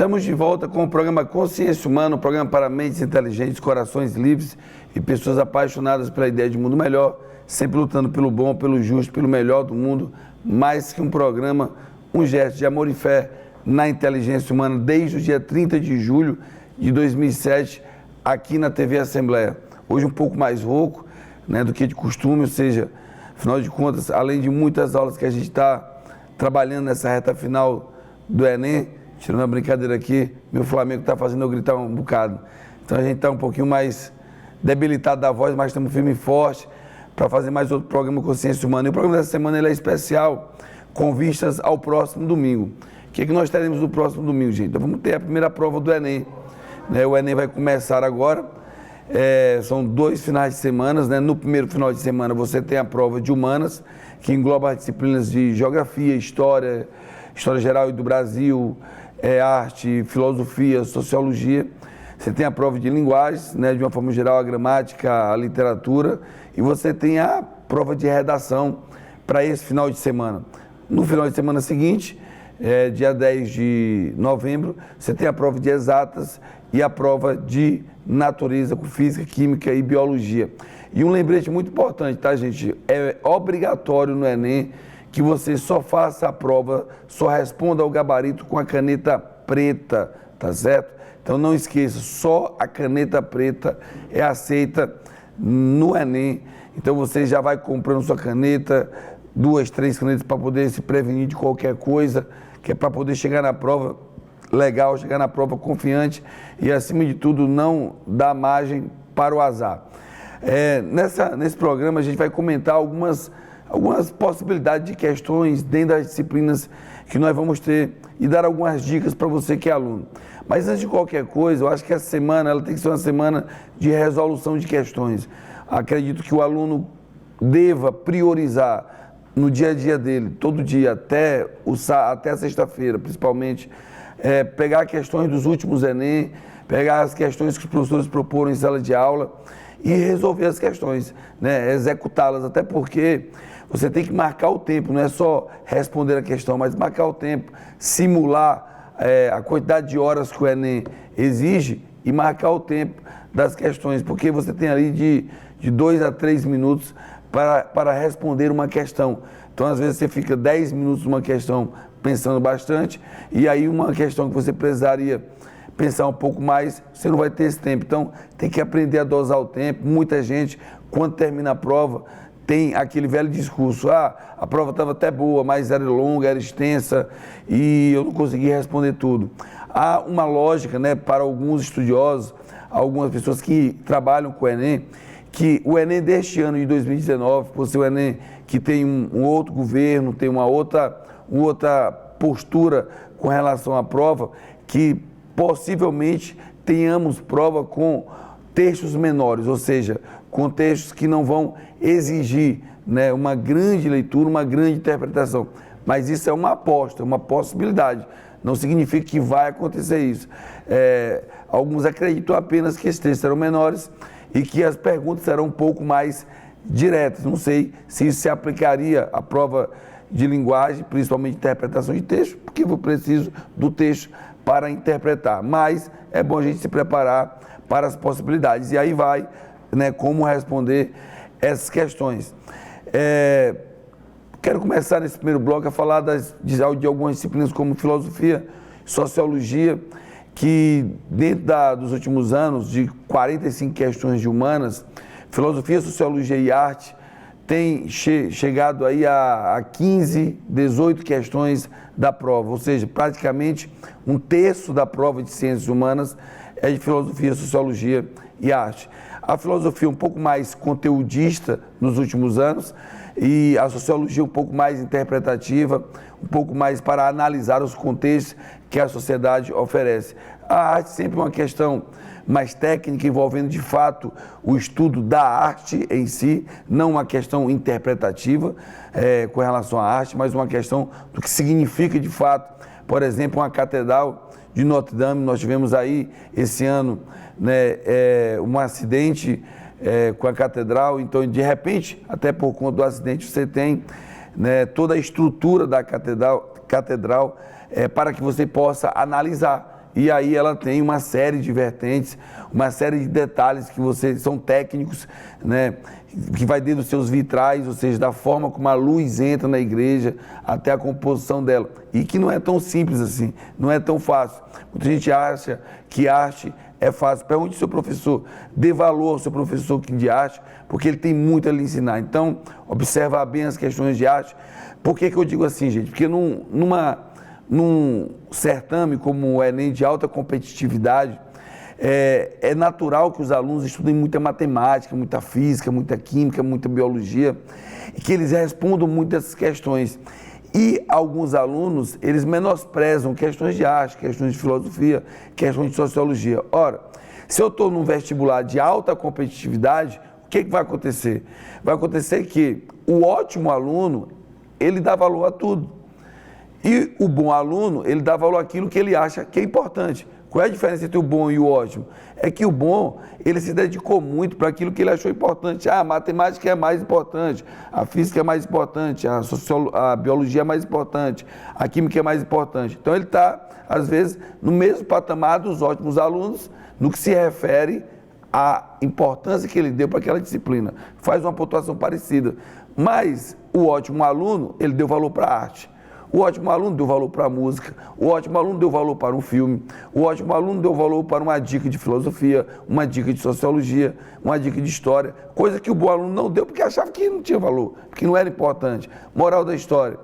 Estamos de volta com o programa Consciência Humana, um programa para mentes inteligentes, corações livres e pessoas apaixonadas pela ideia de mundo melhor, sempre lutando pelo bom, pelo justo, pelo melhor do mundo. Mais que um programa, um gesto de amor e fé na inteligência humana desde o dia 30 de julho de 2007, aqui na TV Assembleia. Hoje um pouco mais rouco, né, do que de costume, ou seja, afinal de contas, além de muitas aulas que a gente está trabalhando nessa reta final do Enem, tirando a brincadeira aqui, meu Flamengo está fazendo eu gritar um bocado. Então a gente está um pouquinho mais debilitado da voz, mas estamos firme e forte para fazer mais outro programa Consciência Humana. E o programa dessa semana ele é especial, com vistas ao próximo domingo. O que nós teremos no próximo domingo, gente? Então vamos ter a primeira prova do Enem. O Enem vai começar agora, são 2 finais de semana, né? No primeiro final de semana você tem a prova de Humanas, que engloba as disciplinas de Geografia, História Geral e do Brasil, Arte, Filosofia, Sociologia. Você tem a prova de Linguagens, né? De uma forma geral, a Gramática, a Literatura, e você tem a prova de Redação para esse final de semana. No final de semana seguinte, dia 10 de novembro, você tem a prova de Exatas e a prova de Natureza, com Física, Química e Biologia. E um lembrete muito importante, tá, gente? É obrigatório no Enem que você só faça a prova, só responda ao gabarito com a caneta preta, tá certo? Então não esqueça, só a caneta preta é aceita no Enem. Então você já vai comprando sua caneta, 2, 3 canetas para poder se prevenir de qualquer coisa, que é para poder chegar na prova legal, chegar na prova confiante e, acima de tudo, não dar margem para o azar. Nesse programa a gente vai comentar algumas possibilidades de questões dentro das disciplinas que nós vamos ter e dar algumas dicas para você que é aluno. Mas antes de qualquer coisa, eu acho que essa semana ela tem que ser uma semana de resolução de questões. Acredito que o aluno deva priorizar no dia a dia dele, todo dia, até a sexta-feira, principalmente, pegar questões dos últimos Enem, pegar as questões que os professores proporam em sala de aula e resolver as questões, né? Executá-las, até porque você tem que marcar o tempo, não é só responder a questão, mas marcar o tempo, simular a quantidade de horas que o Enem exige e marcar o tempo das questões, porque você tem ali de 2 a 3 minutos para responder uma questão. Então, às vezes, você fica 10 minutos numa questão pensando bastante, e aí uma questão que você precisaria pensar um pouco mais, você não vai ter esse tempo. Então, tem que aprender a dosar o tempo. Muita gente, quando termina a prova, tem aquele velho discurso: a prova estava até boa, mas era longa, era extensa, e eu não consegui responder tudo. Há uma lógica, né, para alguns estudiosos, algumas pessoas que trabalham com o Enem, que o Enem deste ano de 2019, por ser o Enem que tem um outro governo, tem uma outra postura com relação à prova, que possivelmente tenhamos prova com textos menores, ou seja, com textos que não vão exigir, né, uma grande leitura, uma grande interpretação. Mas isso é uma aposta, uma possibilidade. Não significa que vai acontecer isso. Alguns acreditam apenas que esses textos serão menores e que as perguntas serão um pouco mais diretas. Não sei se isso se aplicaria à prova de linguagem, principalmente interpretação de texto, porque eu preciso do texto para interpretar. Mas é bom a gente se preparar para as possibilidades. E aí vai, né, como responder essas questões. Quero começar nesse primeiro bloco a falar de algumas disciplinas como filosofia, sociologia, que dentro dos últimos anos, de 45 questões de humanas, filosofia, sociologia e arte tem chegado aí a 15, 18 questões da prova, ou seja, praticamente 1/3 da prova de ciências humanas é de filosofia, sociologia e arte. A filosofia um pouco mais conteudista nos últimos anos e a sociologia um pouco mais interpretativa, um pouco mais para analisar os contextos que a sociedade oferece. A arte sempre é uma questão mais técnica, envolvendo de fato o estudo da arte em si, não uma questão interpretativa com relação à arte, mas uma questão do que significa de fato. Por exemplo, uma catedral de Notre Dame, nós tivemos aí esse ano, né, um acidente com a catedral, então de repente, até por conta do acidente, você tem, né, toda a estrutura da catedral para que você possa analisar. e aí ela tem uma série de vertentes, uma série de detalhes que são técnicos, né? Que vai desde os seus vitrais, ou seja, da forma como a luz entra na igreja até a composição dela. E que não é tão simples assim, não é tão fácil. Muita gente acha que arte é fácil. Pergunte ao seu professor, dê valor ao seu professor de arte, porque ele tem muito a lhe ensinar. Então, observa bem as questões de arte. Por que eu digo assim, gente? Porque num certame como o Enem de alta competitividade, é natural que os alunos estudem muita matemática, muita física, muita química, muita biologia, e que eles respondam muitas questões. E alguns alunos, eles menosprezam questões de arte, questões de filosofia, questões de sociologia. Ora, se eu estou num vestibular de alta competitividade, o que vai acontecer? Vai acontecer que o ótimo aluno, ele dá valor a tudo. E o bom aluno, ele dá valor àquilo que ele acha que é importante. Qual é a diferença entre o bom e o ótimo? É que o bom, ele se dedicou muito para aquilo que ele achou importante. A matemática é mais importante, a física é mais importante, a biologia é mais importante, a química é mais importante. Então ele está, às vezes, no mesmo patamar dos ótimos alunos, no que se refere à importância que ele deu para aquela disciplina. Faz uma pontuação parecida. Mas o ótimo aluno, ele deu valor para a arte. O ótimo aluno deu valor para a música, o ótimo aluno deu valor para um filme, o ótimo aluno deu valor para uma dica de filosofia, uma dica de sociologia, uma dica de história, coisa que o bom aluno não deu porque achava que não tinha valor, que não era importante. Moral da história,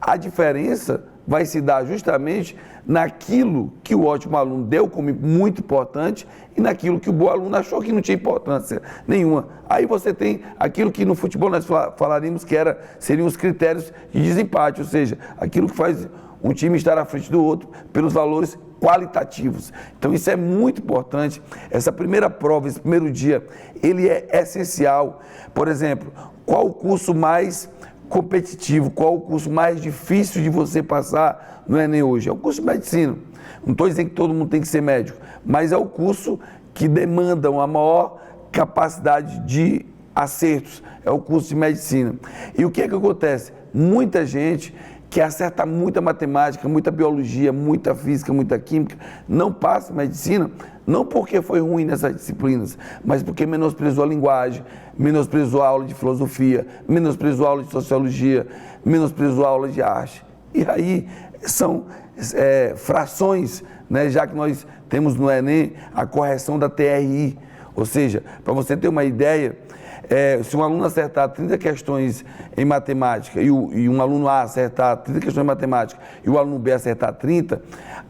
a diferença vai se dar justamente naquilo que o ótimo aluno deu como muito importante e naquilo que o bom aluno achou que não tinha importância nenhuma. Aí você tem aquilo que no futebol nós falaríamos que seriam os critérios de desempate, ou seja, aquilo que faz um time estar à frente do outro pelos valores qualitativos. Então isso é muito importante. Essa primeira prova, esse primeiro dia, ele é essencial. Por exemplo, qual o curso mais competitivo, qual o curso mais difícil de você passar no Enem hoje? É o curso de medicina. Não estou dizendo que todo mundo tem que ser médico, mas é o curso que demanda uma maior capacidade de acertos, é o curso de medicina. E o que é que acontece? Muita gente que acerta muita matemática, muita biologia, muita física, muita química, não passa em medicina, não porque foi ruim nessas disciplinas, mas porque menosprezou a linguagem, menosprezou a aula de filosofia, menosprezou a aula de sociologia, menosprezou a aula de arte. E aí são frações, né, já que nós temos no Enem a correção da TRI, ou seja, para você ter uma ideia, se um aluno acertar 30 questões em matemática e um aluno A acertar 30 questões em matemática e o aluno B acertar 30,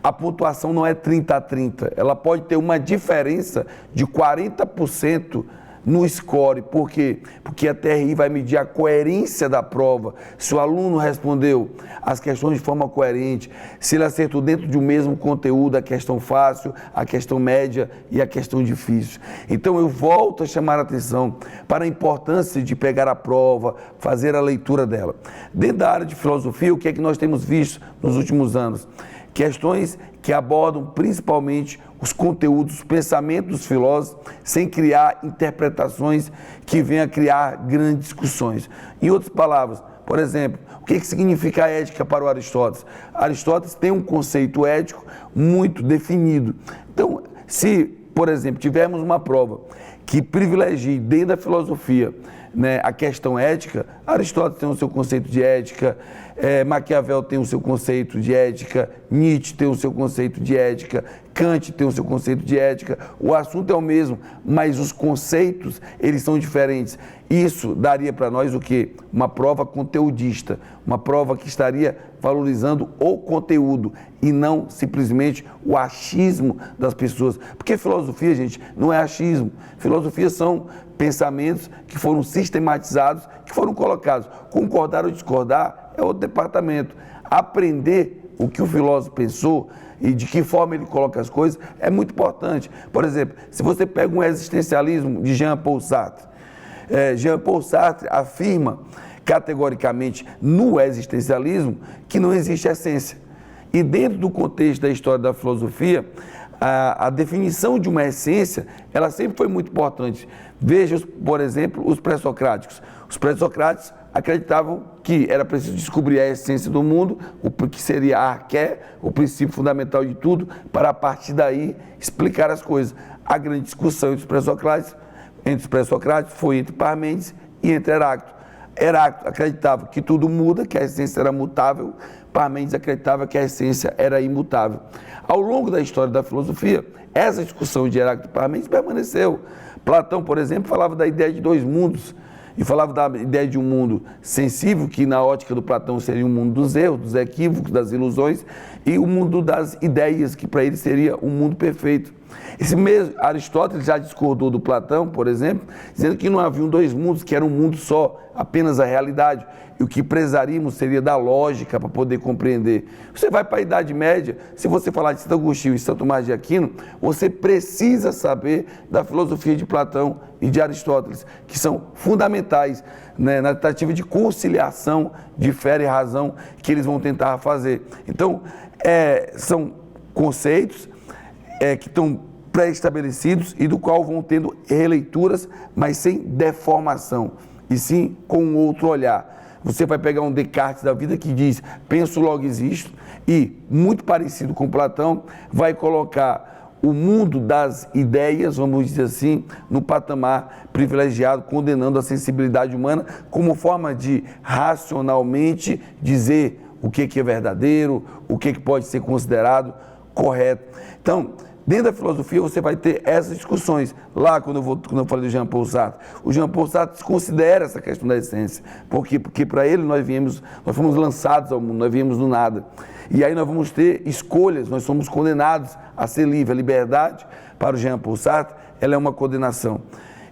a pontuação não é 30 a 30, ela pode ter uma diferença de 40% no score. Por quê? Porque a TRI vai medir a coerência da prova, se o aluno respondeu as questões de forma coerente, se ele acertou dentro de um mesmo conteúdo a questão fácil, a questão média e a questão difícil. Então eu volto a chamar a atenção para a importância de pegar a prova, fazer a leitura dela. Dentro da área de filosofia, o que é que nós temos visto nos últimos anos? Questões que abordam principalmente os conteúdos, os pensamentos dos filósofos, sem criar interpretações que venham a criar grandes discussões. Em outras palavras, por exemplo, o que significa a ética para o Aristóteles? Aristóteles tem um conceito ético muito definido. Então, se, por exemplo, tivermos uma prova que privilegie dentro da filosofia, né, a questão ética, Aristóteles tem o seu conceito de ética, Maquiavel tem o seu conceito de ética, Nietzsche tem o seu conceito de ética, Kant tem o seu conceito de ética, o assunto é o mesmo, mas os conceitos, eles são diferentes. Isso daria para nós o quê? Uma prova conteudista, uma prova que estaria valorizando o conteúdo e não simplesmente o achismo das pessoas. Porque filosofia, gente, não é achismo. Filosofia são pensamentos que foram sistematizados, que foram colocados. Concordar ou discordar é outro departamento. Aprender o que o filósofo pensou e de que forma ele coloca as coisas é muito importante. Por exemplo, se você pega um existencialismo de Jean-Paul Sartre, Jean-Paul Sartre afirma categoricamente no existencialismo que não existe essência. E dentro do contexto da história da filosofia, a definição de uma essência, ela sempre foi muito importante. Veja, por exemplo, os pré-socráticos. Os pré-socráticos acreditavam que era preciso descobrir a essência do mundo, o que seria a arqué, o princípio fundamental de tudo, para a partir daí explicar as coisas. A grande discussão entre os pré-socráticos foi entre Parmênides e entre Heráclito. Heráclito acreditava que tudo muda, que a essência era mutável, Parmênides acreditava que a essência era imutável. Ao longo da história da filosofia, essa discussão de Heráclito e Parmênides permaneceu. Platão, por exemplo, falava da ideia de dois mundos, e falava da ideia de um mundo sensível, que na ótica do Platão seria um mundo dos erros, dos equívocos, das ilusões, e o mundo das ideias, que para ele seria um mundo perfeito. Esse mesmo Aristóteles já discordou do Platão, por exemplo, dizendo que não haviam dois mundos, que era um mundo só, apenas a realidade, e o que prezaríamos seria da lógica para poder compreender. Você vai para a Idade Média, se você falar de Santo Agostinho e Santo Tomás de Aquino, você precisa saber da filosofia de Platão e de Aristóteles, que são fundamentais, né, na tentativa de conciliação de fé e razão que eles vão tentar fazer. Então, são conceitos que estão pré-estabelecidos e do qual vão tendo releituras, mas sem deformação, e sim com um outro olhar. Você vai pegar um Descartes da vida que diz, penso, logo existo, e, muito parecido com Platão, vai colocar o mundo das ideias, vamos dizer assim, no patamar privilegiado, condenando a sensibilidade humana como forma de racionalmente dizer o que é verdadeiro, o que pode ser considerado correto. Então, dentro da filosofia você vai ter essas discussões. Lá, quando eu falei do Jean-Paul Sartre, o Jean-Paul Sartre considera essa questão da essência. Por quê? Porque para ele nós fomos lançados ao mundo, nós viemos do nada. E aí nós vamos ter escolhas, nós somos condenados a ser livre. A liberdade, para o Jean-Paul Sartre, ela é uma condenação.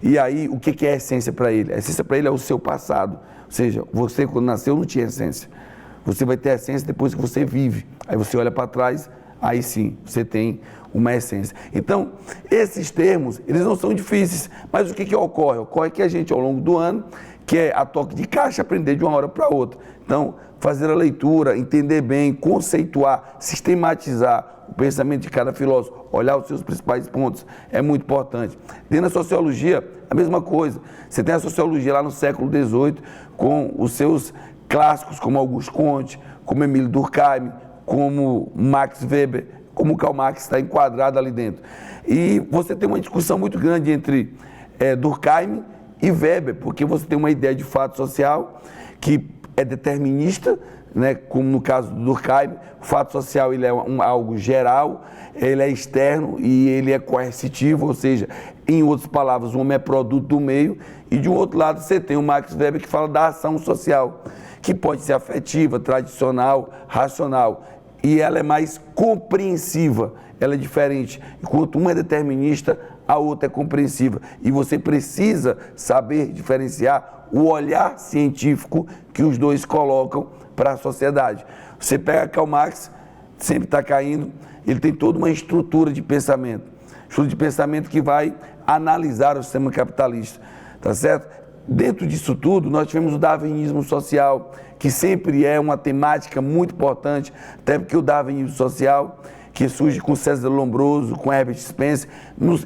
E aí, o que é a essência para ele? A essência para ele é o seu passado. Ou seja, você quando nasceu não tinha essência. Você vai ter a essência depois que você vive. Aí você olha para trás, aí sim, você tem uma essência. Então, esses termos, eles não são difíceis, mas o que ocorre? Ocorre que a gente, ao longo do ano, quer a toque de caixa aprender de uma hora para outra. Então, fazer a leitura, entender bem, conceituar, sistematizar o pensamento de cada filósofo, olhar os seus principais pontos, é muito importante. Dentro da sociologia, a mesma coisa. Você tem a sociologia lá no século XVIII, com os seus clássicos, como Auguste Comte, como Emile Durkheim, como Max Weber, como Karl Marx está enquadrado ali dentro. E você tem uma discussão muito grande entre Durkheim e Weber, porque você tem uma ideia de fato social que é determinista, né, como no caso do Durkheim, o fato social ele é algo geral, ele é externo e ele é coercitivo, ou seja, em outras palavras, o homem é produto do meio, e de um outro lado você tem o Max Weber que fala da ação social, que pode ser afetiva, tradicional, racional, e ela é mais compreensiva, ela é diferente. Enquanto uma é determinista, a outra é compreensiva. E você precisa saber diferenciar o olhar científico que os dois colocam para a sociedade. Você pega Karl Marx, sempre está caindo, ele tem toda uma estrutura de pensamento. Estrutura de pensamento que vai analisar o sistema capitalista, tá certo? Dentro disso tudo, nós tivemos o darwinismo social, que sempre é uma temática muito importante, até porque o darwinismo social, que surge com César Lombroso, com Herbert Spencer,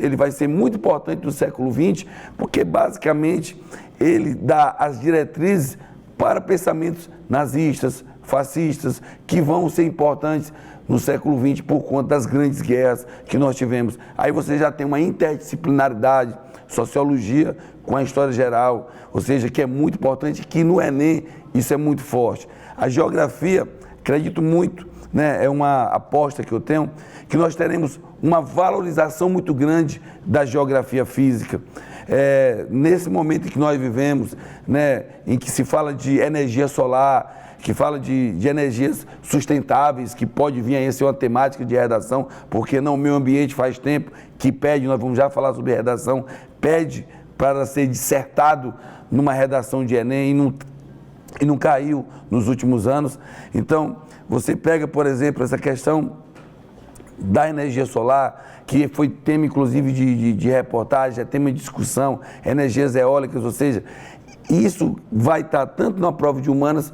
ele vai ser muito importante no século XX, porque basicamente ele dá as diretrizes para pensamentos nazistas, fascistas, que vão ser importantes no século XX por conta das grandes guerras que nós tivemos. Aí você já tem uma interdisciplinaridade, sociologia com a história geral, ou seja, que é muito importante, que no Enem isso é muito forte. A geografia, acredito muito, né, é uma aposta que eu tenho, que nós teremos uma valorização muito grande da geografia física. Nesse momento em que nós vivemos, né, em que se fala de energia solar, que fala de energias sustentáveis, que pode vir a ser uma temática de redação, porque não o meio ambiente faz tempo que pede, nós vamos já falar sobre redação, pede para ser dissertado numa redação de Enem e não caiu nos últimos anos. Então, você pega, por exemplo, essa questão da energia solar, que foi tema inclusive de reportagem, é tema de discussão, energias eólicas, ou seja, isso vai estar tanto na prova de humanas,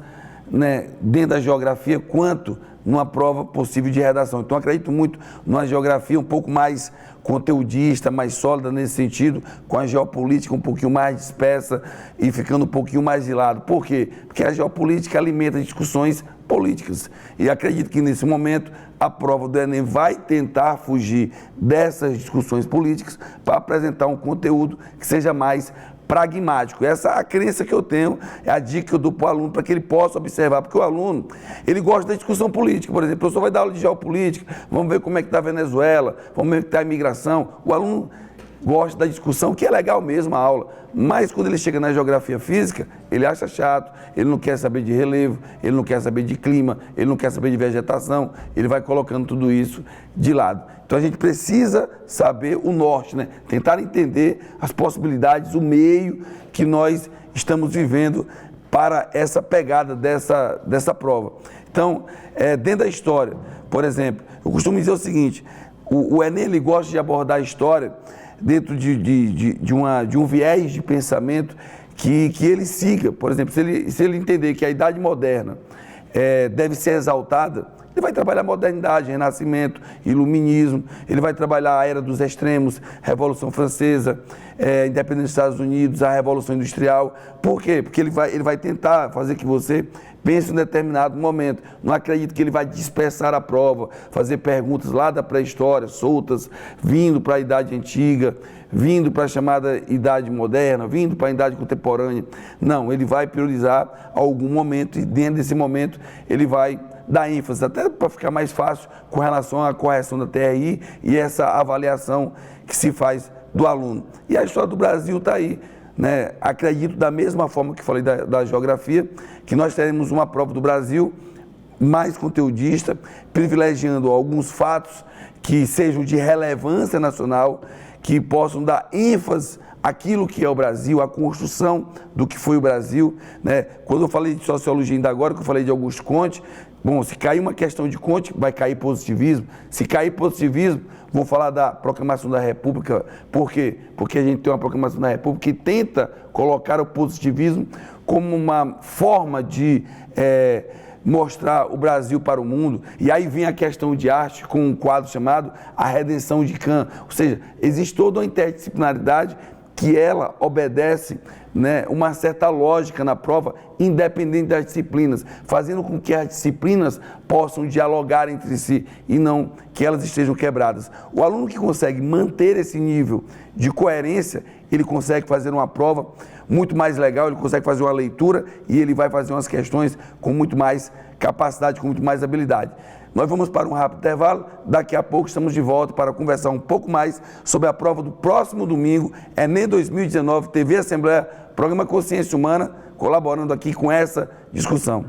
né, dentro da geografia, quanto numa prova possível de redação. Então, acredito muito numa geografia um pouco mais conteudista, mais sólida nesse sentido, com a geopolítica um pouquinho mais dispersa e ficando um pouquinho mais de lado. Por quê? Porque a geopolítica alimenta discussões políticas. E acredito que, nesse momento, a prova do Enem vai tentar fugir dessas discussões políticas para apresentar um conteúdo que seja mais pragmático. Essa é a crença que eu tenho, é a dica que eu dou para o aluno, para que ele possa observar, porque o aluno, ele gosta da discussão política. Por exemplo, o professor vai dar aula de geopolítica, vamos ver como é que está a Venezuela, vamos ver como está a imigração. O aluno gosta da discussão, que é legal mesmo a aula, mas quando ele chega na geografia física, ele acha chato, ele não quer saber de relevo, ele não quer saber de clima, ele não quer saber de vegetação, ele vai colocando tudo isso de lado. Então a gente precisa saber o norte, né? Tentar entender as possibilidades, o meio que nós estamos vivendo para essa pegada dessa prova. Então, dentro da história, por exemplo, eu costumo dizer o seguinte, o Enem ele gosta de abordar a história dentro de um viés de pensamento que ele siga. Por exemplo, se ele entender que a Idade Moderna deve ser exaltada, ele vai trabalhar modernidade, renascimento, iluminismo, ele vai trabalhar a era dos extremos, Revolução Francesa, independência dos Estados Unidos, a Revolução Industrial. Por quê? Porque ele vai tentar fazer que você pense em um determinado momento. Não acredito que ele vai dispersar a prova, fazer perguntas lá da pré-história, soltas, vindo para a Idade Antiga, vindo para a chamada Idade Moderna, vindo para a Idade Contemporânea. Não, ele vai priorizar algum momento e dentro desse momento ele vai dar ênfase, até para ficar mais fácil com relação à correção da TRI e essa avaliação que se faz do aluno. E a história do Brasil está aí, né? Acredito da mesma forma que falei da geografia, que nós teremos uma prova do Brasil mais conteudista, privilegiando alguns fatos que sejam de relevância nacional, que possam dar ênfase àquilo que é o Brasil, a construção do que foi o Brasil, né? Quando eu falei de sociologia ainda agora, que eu falei de Augusto Comte, bom, se cair uma questão de Comte, vai cair positivismo. Se cair positivismo, vou falar da Proclamação da República. Por quê? Porque a gente tem uma Proclamação da República que tenta colocar o positivismo como uma forma de mostrar o Brasil para o mundo. E aí vem a questão de arte com um quadro chamado A Redenção de Cã. Ou seja, existe toda uma interdisciplinaridade que ela obedece, né, uma certa lógica na prova, independente das disciplinas, fazendo com que as disciplinas possam dialogar entre si e não que elas estejam quebradas. O aluno que consegue manter esse nível de coerência, ele consegue fazer uma prova muito mais legal, ele consegue fazer uma leitura e ele vai fazer umas questões com muito mais capacidade, com muito mais habilidade. Nós vamos para um rápido intervalo, daqui a pouco estamos de volta para conversar um pouco mais sobre a prova do próximo domingo, Enem 2019, TV Assembleia, programa Consciência Humana, colaborando aqui com essa discussão.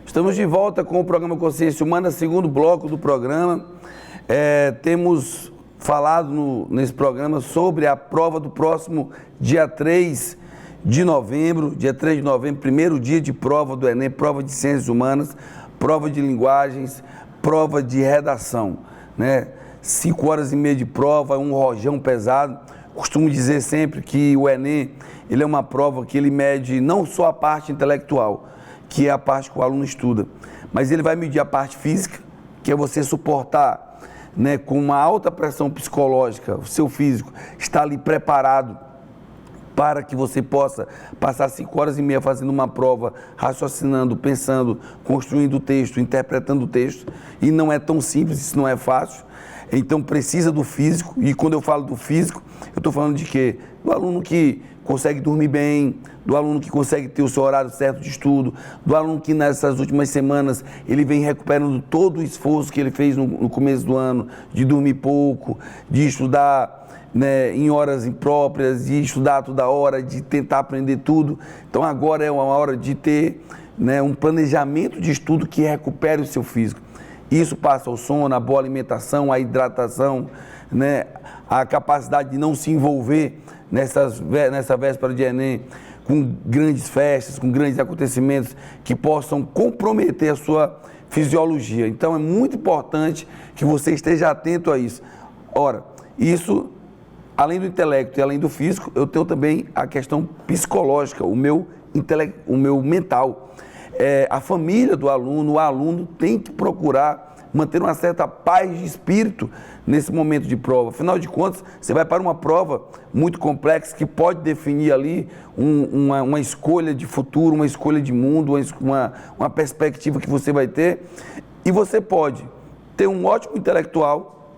Estamos de volta com o programa Consciência Humana, segundo bloco do programa. Temos falado nesse programa sobre a prova do próximo dia 3 de novembro. Dia 3 de novembro, primeiro dia de prova do Enem, prova de Ciências Humanas, prova de Linguagens, prova de Redação, né? 5 horas e meia de prova, um rojão pesado. Costumo dizer sempre que o Enem, ele é uma prova que ele mede não só a parte intelectual, que é a parte que o aluno estuda, mas ele vai medir a parte física, que é você suportar, né, com uma alta pressão psicológica, o seu físico está ali preparado para que você possa passar 5 horas e meia fazendo uma prova, raciocinando, pensando, construindo o texto, interpretando o texto, e não é tão simples, isso não é fácil. Então precisa do físico, e quando eu falo do físico, eu estou falando de quê? Do aluno que consegue dormir bem, do aluno que consegue ter o seu horário certo de estudo, do aluno que nessas últimas semanas ele vem recuperando todo o esforço que ele fez no começo do ano, de dormir pouco, de estudar, né, em horas impróprias, de estudar toda hora, de tentar aprender tudo. Então agora é uma hora de ter, né, um planejamento de estudo que recupere o seu físico. Isso passa o sono, a boa alimentação, a hidratação, né? A capacidade de não se envolver nessa véspera de Enem com grandes festas, com grandes acontecimentos que possam comprometer a sua fisiologia. Então é muito importante que você esteja atento a isso. Ora, isso, além do intelecto e além do físico, eu tenho também a questão psicológica, o meu mental. A família do aluno, o aluno tem que procurar manter uma certa paz de espírito nesse momento de prova. Afinal de contas, você vai para uma prova muito complexa que pode definir ali uma escolha de futuro, uma escolha de mundo, uma perspectiva que você vai ter. E você pode ter um ótimo intelectual,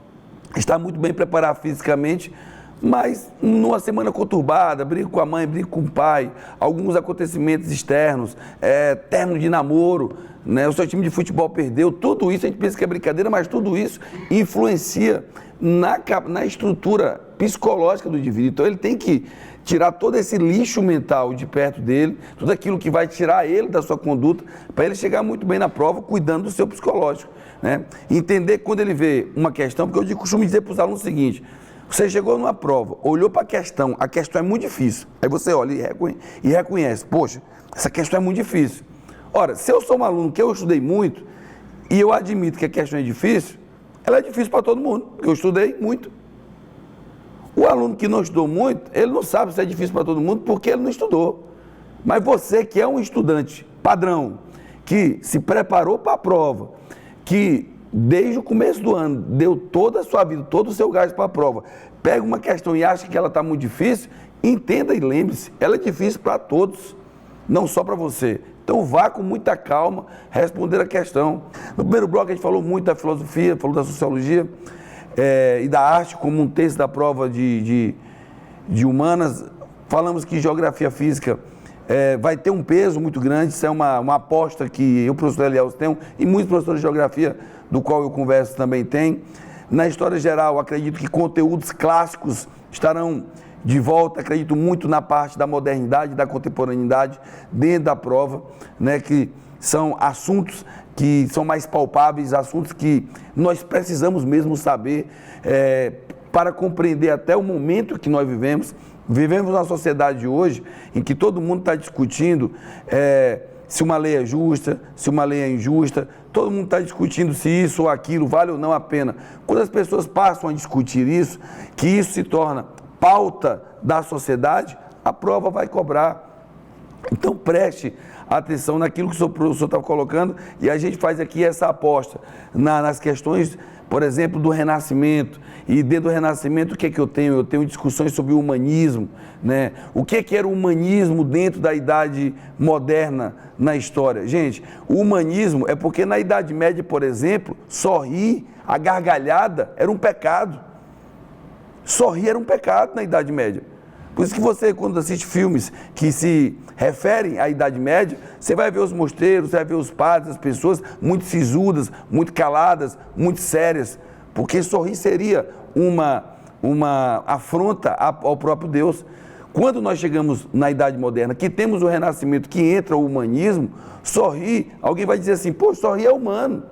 estar muito bem preparado fisicamente, mas numa semana conturbada, briga com a mãe, briga com o pai, alguns acontecimentos externos, término de namoro, né? O seu time de futebol perdeu, tudo isso a gente pensa que é brincadeira, mas tudo isso influencia na estrutura psicológica do indivíduo. Então ele tem que tirar todo esse lixo mental de perto dele, tudo aquilo que vai tirar ele da sua conduta, para ele chegar muito bem na prova, cuidando do seu psicológico, né? Entender quando ele vê uma questão, porque eu costumo dizer para os alunos o seguinte: você chegou numa prova, olhou para a questão é muito difícil. Aí você olha e reconhece, poxa, essa questão é muito difícil. Ora, se eu sou um aluno que eu estudei muito e eu admito que a questão é difícil, ela é difícil para todo mundo, porque eu estudei muito. O aluno que não estudou muito, ele não sabe se é difícil para todo mundo porque ele não estudou. Mas você que é um estudante padrão, que se preparou para a prova, que desde o começo do ano deu toda a sua vida, todo o seu gás para a prova, pega uma questão e acha que ela está muito difícil, entenda e lembre-se, ela é difícil para todos, não só para você. Então vá com muita calma responder a questão. No primeiro bloco a gente falou muito da filosofia, falou da sociologia e da arte como um texto da prova de humanas. Falamos que geografia física vai ter um peso muito grande, isso é uma aposta que eu, professor Elielso, tenho, e muitos professores de geografia, do qual eu converso, também têm. Na história geral, acredito que conteúdos clássicos estarão de volta, acredito muito na parte da modernidade, da contemporaneidade, dentro da prova, né, que são assuntos que são mais palpáveis, assuntos que nós precisamos mesmo saber para compreender até o momento que nós vivemos. Vivemos numa sociedade hoje em que todo mundo está discutindo se uma lei é justa, se uma lei é injusta, todo mundo está discutindo se isso ou aquilo vale ou não a pena. Quando as pessoas passam a discutir isso, que isso se torna pauta da sociedade, a prova vai cobrar. Então preste atenção naquilo que o professor está colocando e a gente faz aqui essa aposta nas questões, por exemplo, do Renascimento. E dentro do Renascimento, o que é que eu tenho? Eu tenho discussões sobre o humanismo, né? O que é que era o humanismo dentro da Idade Moderna na história? Gente, o humanismo é porque na Idade Média, por exemplo, sorrir, a gargalhada era um pecado. Sorrir era um pecado na Idade Média. Por isso que você, quando assiste filmes que se referem à Idade Média, você vai ver os mosteiros, você vai ver os padres, as pessoas muito sisudas, muito caladas, muito sérias, porque sorrir seria uma afronta ao próprio Deus. Quando nós chegamos na Idade Moderna, que temos o Renascimento, que entra o humanismo, sorrir, alguém vai dizer assim, pô, sorrir é humano.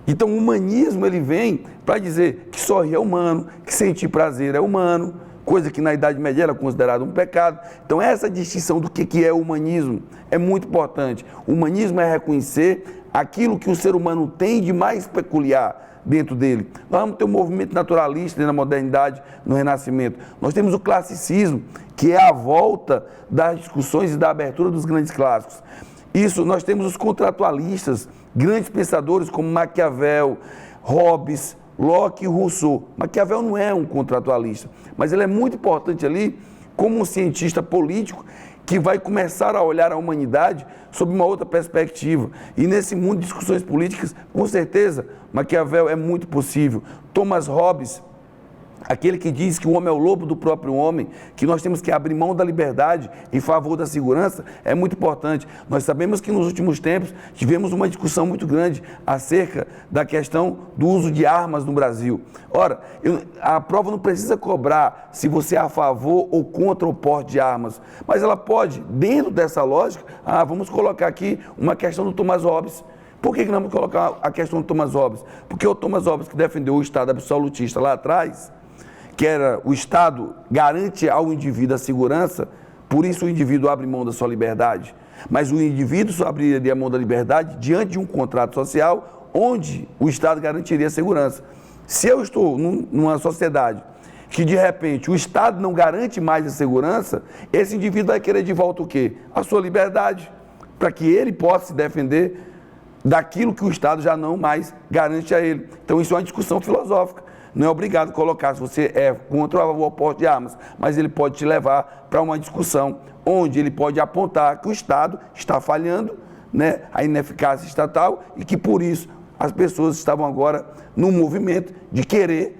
Então o humanismo ele vem para dizer que sorrir é humano, que sentir prazer é humano, coisa que na Idade Média era considerada um pecado. Então essa distinção do que é o humanismo é muito importante. O humanismo é reconhecer aquilo que o ser humano tem de mais peculiar dentro dele. Nós vamos ter um movimento naturalista na modernidade, no Renascimento. Nós temos o classicismo, que é a volta das discussões e da abertura dos grandes clássicos. Isso, nós temos os contratualistas, grandes pensadores como Maquiavel, Hobbes, Locke e Rousseau. Maquiavel não é um contratualista, mas ele é muito importante ali como um cientista político que vai começar a olhar a humanidade sob uma outra perspectiva. E nesse mundo de discussões políticas, com certeza, Maquiavel é muito possível. Thomas Hobbes, aquele que diz que o homem é o lobo do próprio homem, que nós temos que abrir mão da liberdade em favor da segurança, é muito importante. Nós sabemos que nos últimos tempos tivemos uma discussão muito grande acerca da questão do uso de armas no Brasil. Ora, a prova não precisa cobrar se você é a favor ou contra o porte de armas, mas ela pode, dentro dessa lógica, vamos colocar aqui uma questão do Thomas Hobbes. Por que não vamos colocar a questão do Thomas Hobbes? Porque o Thomas Hobbes, que defendeu o Estado absolutista lá atrás, que era o Estado garante ao indivíduo a segurança, por isso o indivíduo abre mão da sua liberdade. Mas o indivíduo só abriria mão da liberdade diante de um contrato social onde o Estado garantiria a segurança. Se eu estou numa sociedade que de repente o Estado não garante mais a segurança, esse indivíduo vai querer de volta o quê? A sua liberdade, para que ele possa se defender daquilo que o Estado já não mais garante a ele. Então isso é uma discussão filosófica. Não é obrigado a colocar se você é contra o porte de armas, mas ele pode te levar para uma discussão onde ele pode apontar que o Estado está falhando, né, a ineficácia estatal, e que por isso as pessoas estavam agora num movimento de querer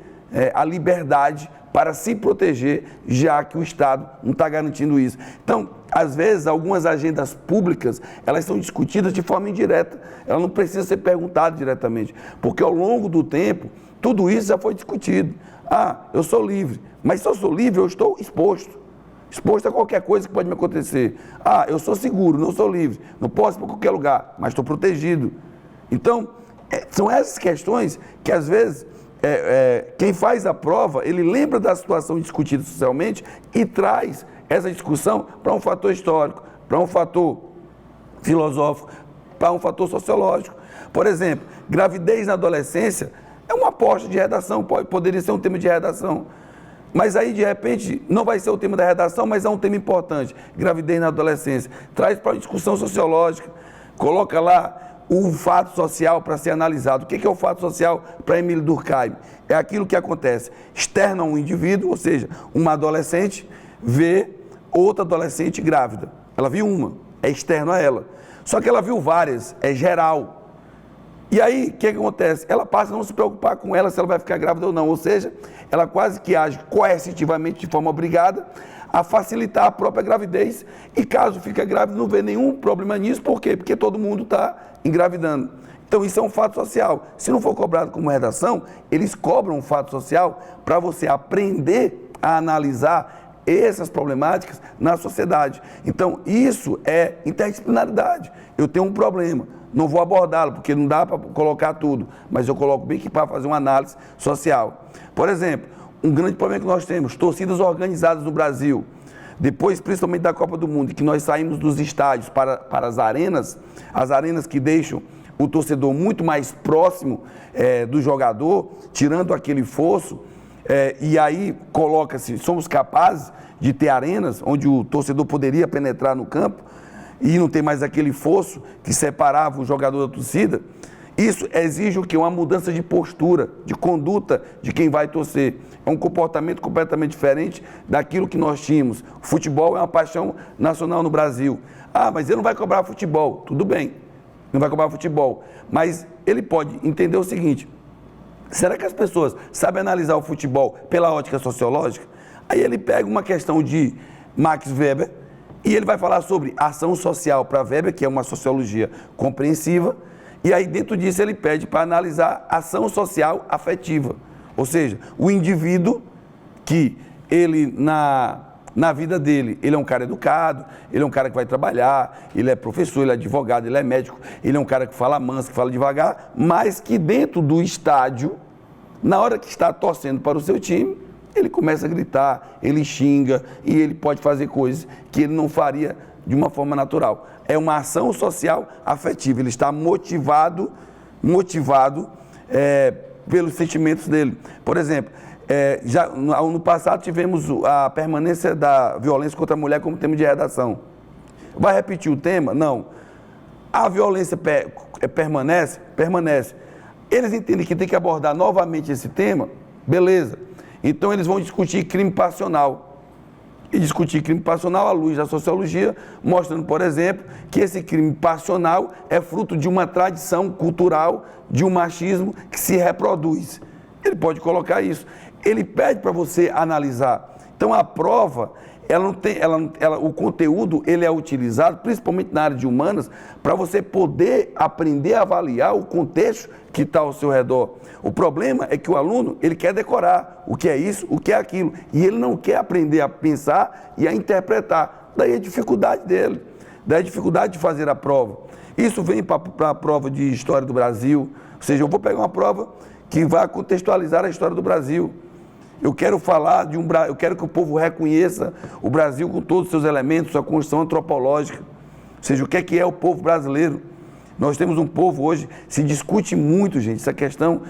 a liberdade para se proteger, já que o Estado não está garantindo isso. Então, às vezes, algumas agendas públicas, elas são discutidas de forma indireta, ela não precisa ser perguntada diretamente, porque ao longo do tempo, tudo isso já foi discutido. Ah, eu sou livre, mas se eu sou livre, eu estou exposto a qualquer coisa que pode me acontecer. Ah, eu sou seguro, não sou livre, não posso ir para qualquer lugar, mas estou protegido. Então, são essas questões que, às vezes, quem faz a prova, ele lembra da situação discutida socialmente e traz essa discussão para um fator histórico, para um fator filosófico, para um fator sociológico. Por exemplo, gravidez na adolescência é uma aposta de redação, poderia ser um tema de redação. Mas aí, de repente, não vai ser o tema da redação, mas é um tema importante. Gravidez na adolescência. Traz para uma discussão sociológica, coloca lá o fato social para ser analisado. O que é o fato social para Emílio Durkheim? É aquilo que acontece externo a um indivíduo, ou seja, uma adolescente vê outra adolescente grávida. Ela viu uma, é externo a ela. Só que ela viu várias, é geral. E aí, o que acontece? Ela passa a não se preocupar com ela se ela vai ficar grávida ou não. Ou seja, ela quase que age coercitivamente, de forma obrigada, a facilitar a própria gravidez. E caso fique grávida, não vê nenhum problema nisso. Por quê? Porque todo mundo está engravidando. Então, isso é um fato social. Se não for cobrado como redação, eles cobram um fato social para você aprender a analisar essas problemáticas na sociedade. Então, isso é interdisciplinaridade. Eu tenho um problema. Não vou abordá-lo, porque não dá para colocar tudo, mas eu coloco bem que para fazer uma análise social. Por exemplo, um grande problema que nós temos, torcidas organizadas no Brasil, depois principalmente da Copa do Mundo, que nós saímos dos estádios para as arenas que deixam o torcedor muito mais próximo do jogador, tirando aquele fosso, e aí coloca-se, somos capazes de ter arenas onde o torcedor poderia penetrar no campo, e não tem mais aquele fosso que separava o jogador da torcida. Isso exige o quê? Uma mudança de postura, de conduta de quem vai torcer. É um comportamento completamente diferente daquilo que nós tínhamos. O futebol é uma paixão nacional no Brasil. Ah, mas ele não vai cobrar futebol. Tudo bem, não vai cobrar futebol. Mas ele pode entender o seguinte: será que as pessoas sabem analisar o futebol pela ótica sociológica? Aí ele pega uma questão de Max Weber, e ele vai falar sobre ação social para Weber, que é uma sociologia compreensiva, e aí dentro disso ele pede para analisar ação social afetiva. Ou seja, o indivíduo que ele, na vida dele, ele é um cara educado, ele é um cara que vai trabalhar, ele é professor, ele é advogado, ele é médico, ele é um cara que fala manso, que fala devagar, mas que dentro do estádio, na hora que está torcendo para o seu time, ele começa a gritar, ele xinga e ele pode fazer coisas que ele não faria de uma forma natural. É uma ação social afetiva, ele está motivado pelos sentimentos dele. Por exemplo, já no passado tivemos a permanência da violência contra a mulher como tema de redação. Vai repetir o tema? Não. A violência permanece? Permanece. Eles entendem que tem que abordar novamente esse tema? Beleza. Então eles vão discutir crime passional. E discutir crime passional à luz da sociologia, mostrando, por exemplo, que esse crime passional é fruto de uma tradição cultural, de um machismo que se reproduz. Ele pode colocar isso. Ele pede para você analisar. Então a prova, o conteúdo ele é utilizado, principalmente na área de humanas, para você poder aprender a avaliar o contexto que está ao seu redor. O problema é que o aluno, ele quer decorar o que é isso, o que é aquilo, e ele não quer aprender a pensar e a interpretar. Daí a dificuldade dele, daí a dificuldade de fazer a prova. Isso vem para a prova de História do Brasil, ou seja, eu vou pegar uma prova que vai contextualizar a história do Brasil. Eu quero falar eu quero que o povo reconheça o Brasil com todos os seus elementos, sua construção antropológica. Ou seja, o que é o povo brasileiro? Nós temos um povo hoje, se discute muito, gente, essa questão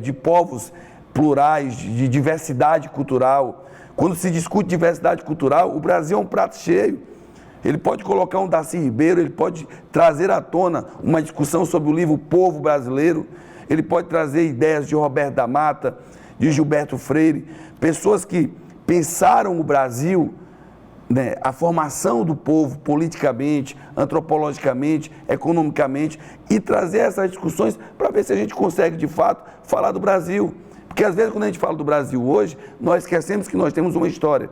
de povos plurais, de diversidade cultural. Quando se discute diversidade cultural, o Brasil é um prato cheio. Ele pode colocar um Darcy Ribeiro, ele pode trazer à tona uma discussão sobre o livro Povo Brasileiro, ele pode trazer ideias de Roberto da Mata, de Gilberto Freire, pessoas que pensaram o Brasil, né, a formação do povo politicamente, antropologicamente, economicamente, e trazer essas discussões para ver se a gente consegue, de fato, falar do Brasil. Porque às vezes quando a gente fala do Brasil hoje, nós esquecemos que nós temos uma história.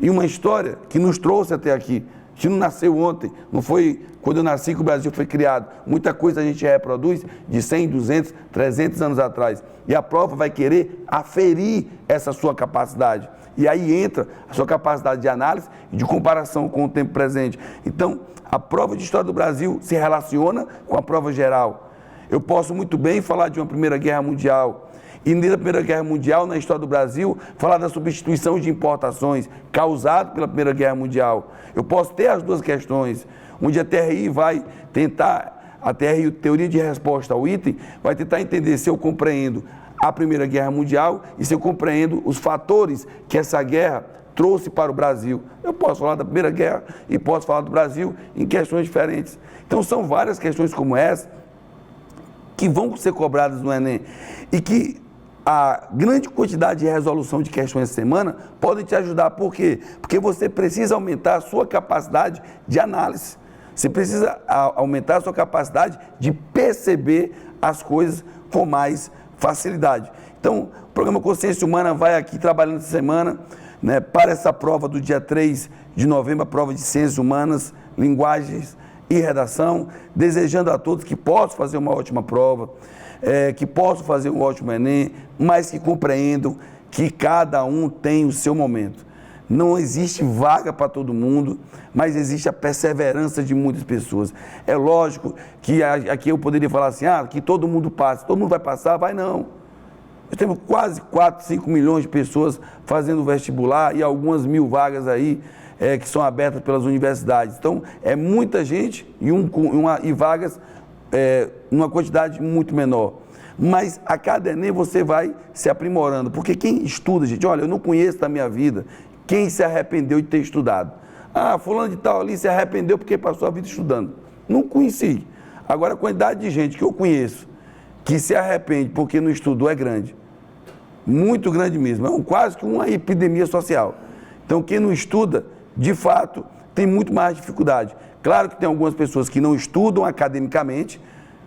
E uma história que nos trouxe até aqui, que não nasceu ontem, não foi quando eu nasci que o Brasil foi criado. Muita coisa a gente reproduz de 100, 200, 300 anos atrás. E a prova vai querer aferir essa sua capacidade. E aí entra a sua capacidade de análise e de comparação com o tempo presente. Então, a prova de História do Brasil se relaciona com a prova geral. Eu posso muito bem falar de uma Primeira Guerra Mundial. E na Primeira Guerra Mundial, na história do Brasil, falar da substituição de importações causada pela Primeira Guerra Mundial. Eu posso ter as duas questões, onde a TRI vai tentar, a TRI, Teoria de Resposta ao Item, vai tentar entender se eu compreendo a Primeira Guerra Mundial e se eu compreendo os fatores que essa guerra trouxe para o Brasil. Eu posso falar da Primeira Guerra e posso falar do Brasil em questões diferentes. Então são várias questões como essa que vão ser cobradas no Enem e que a grande quantidade de resolução de questões essa semana podem te ajudar. Por quê? Porque você precisa aumentar a sua capacidade de análise. Você precisa aumentar a sua capacidade de perceber as coisas com mais facilidade. Então, o programa Consciência Humana vai aqui trabalhando essa semana, né, para essa prova do dia 3 de novembro, a prova de Ciências Humanas, Linguagens e Redação, desejando a todos que possam fazer uma ótima prova, que possam fazer um ótimo Enem, mas que compreendam que cada um tem o seu momento. Não existe vaga para todo mundo, mas existe a perseverança de muitas pessoas. É lógico que aqui eu poderia falar assim, que todo mundo passa. Todo mundo vai passar? Vai não. Nós temos quase 4, 5 milhões de pessoas fazendo vestibular e algumas mil vagas aí que são abertas pelas universidades. Então, é muita gente e vagas numa quantidade muito menor. Mas a cada Enem você vai se aprimorando, porque quem estuda, gente, olha, eu não conheço da minha vida quem se arrependeu de ter estudado. Fulano de tal ali se arrependeu porque passou a vida estudando. Não conheci. Agora, a quantidade de gente que eu conheço que se arrepende porque não estudou é grande. Muito grande mesmo. É quase que uma epidemia social. Então, quem não estuda, de fato, tem muito mais dificuldade. Claro que tem algumas pessoas que não estudam academicamente,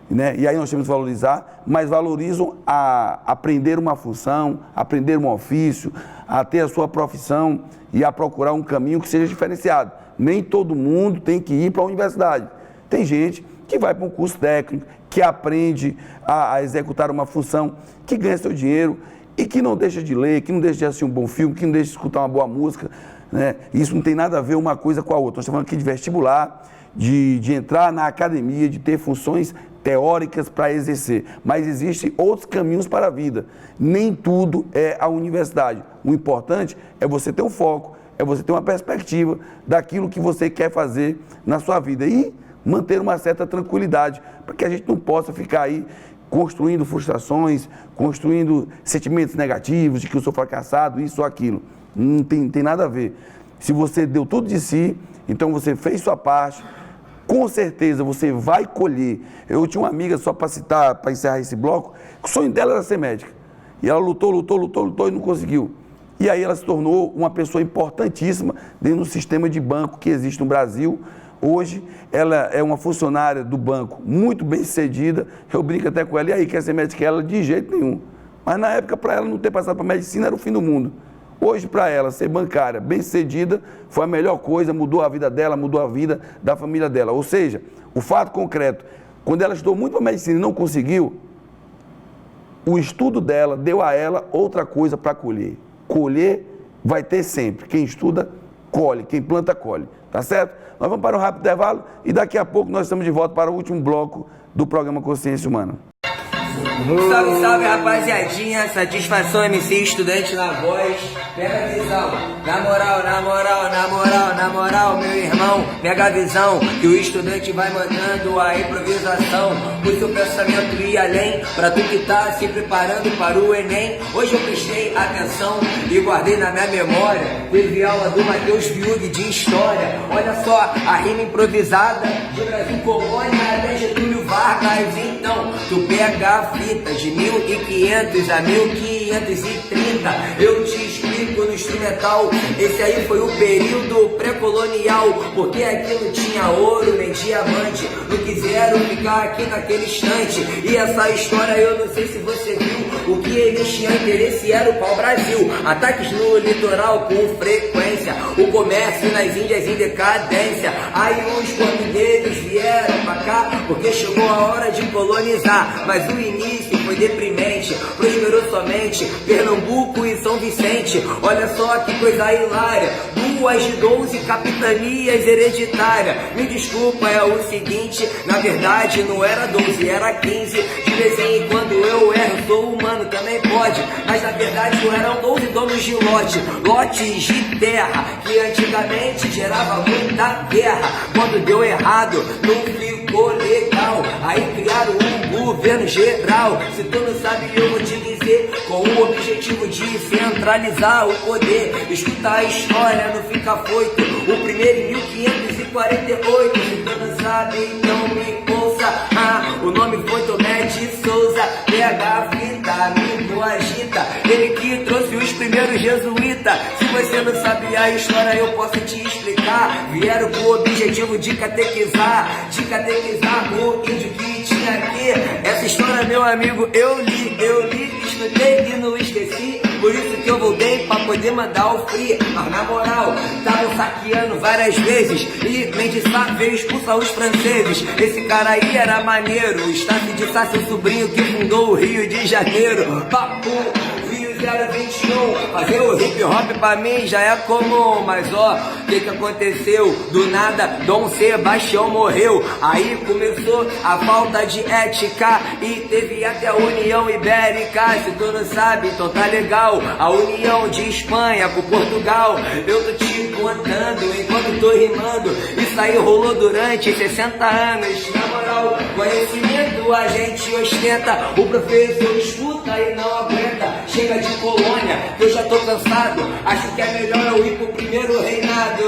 né? E aí nós temos que valorizar, mas valorizam a aprender uma função, aprender um ofício, a ter a sua profissão e a procurar um caminho que seja diferenciado. Nem todo mundo tem que ir para a universidade. Tem gente que vai para um curso técnico, que aprende a executar uma função, que ganha seu dinheiro e que não deixa de ler, que não deixa de assistir um bom filme, que não deixa de escutar uma boa música, né? Isso não tem nada a ver uma coisa com a outra. Nós estamos falando aqui de vestibular, de entrar na academia, de ter funções teóricas para exercer, mas existem outros caminhos para a vida. Nem tudo é a universidade. O importante é você ter um foco, é você ter uma perspectiva daquilo que você quer fazer na sua vida e manter uma certa tranquilidade, para que a gente não possa ficar aí construindo frustrações, construindo sentimentos negativos de que eu sou fracassado, isso ou aquilo. Não tem nada a ver. Se você deu tudo de si, então você fez sua parte, com certeza você vai colher. Eu tinha uma amiga, só para citar, para encerrar esse bloco, que o sonho dela era ser médica. E ela lutou e não conseguiu. E aí ela se tornou uma pessoa importantíssima dentro do sistema de banco que existe no Brasil. Hoje ela é uma funcionária do banco muito bem sucedida. Eu brinco até com ela, e aí, quer ser médica? Ela de jeito nenhum. Mas na época, para ela não ter passado para medicina, era o fim do mundo. Hoje, para ela, ser bancária bem-sucedida foi a melhor coisa, mudou a vida dela, mudou a vida da família dela. Ou seja, o fato concreto, quando ela estudou muito para medicina e não conseguiu, o estudo dela deu a ela outra coisa para colher. Colher vai ter sempre. Quem estuda, colhe, quem planta, colhe. Tá certo? Nós vamos para um rápido intervalo e daqui a pouco nós estamos de volta para o último bloco do programa Consciência Humana. Salve, salve, rapaziadinha, satisfação MC Estudante na voz, pega a visão, na moral, meu irmão, pega a visão, que o estudante vai mandando a improvisação, o seu pensamento ir além, pra tu que tá se preparando para o Enem. Hoje eu prestei atenção e guardei na minha memória, teve aula do Matheus Fiug de História, olha só, a rima improvisada, de Brasil Colônia até Getúlio Vargas, então, tu pega a fita de 1500 a 1530, eu te explico no instrumental, esse aí foi o período pré-colonial, porque aqui não tinha ouro nem diamante, não quiseram ficar aqui naquele instante, e essa história eu não sei se você viu, o que eles tinham interesse era o pau-brasil, ataques no litoral com frequência, o comércio nas Índias em decadência, aí os portugueses vieram pra cá, porque chegou a hora de colonizar, mas o início foi deprimente, prosperou somente Pernambuco e São Vicente, olha só que coisa hilária, 2 de 12 capitanias hereditárias, me desculpa, é o seguinte, na verdade não era 12, era 15, de vez em quando eu erro, sou humano, também pode, mas na verdade eram 12 donos de lotes de terra, que antigamente gerava muita guerra, quando deu errado, não ficou legal, aí criaram um governo geral, se tu não sabe eu vou te dizer, com o objetivo de centralizar o poder, escuta a história, não fica foito, o primeiro em 1548, se tu não sabe então me ouça, o nome foi Tomé de Souza, pega a fita, amigo agita, ele que trouxe os primeiros jesuítas, se você não sabe a história eu posso te explicar, vieram com o objetivo de catequizar o índio que tinha aqui, essa história meu amigo eu li, estudei e não esqueci, por isso que eu voltei pra poder mandar o free, mas na moral, tava saqueando várias vezes, e Mendes Sá veio expulsar os franceses, esse cara aí era maneiro, Estácio de Sá, seu sobrinho que fundou o Rio de Janeiro, papo, 021, fazer o hip hop pra mim já é comum, mas ó, o que aconteceu? Do nada, Dom Sebastião morreu, aí começou a falta de ética e teve até a União Ibérica, se tu não sabe, então tá legal, a união de Espanha com Portugal, eu tô te contando enquanto tô rimando, isso aí rolou durante 60 anos, na moral, conhecimento a gente ostenta, o professor escuta e não aguenta, chega de colônia, que eu já tô cansado, acho que é melhor eu ir pro primeiro reinado,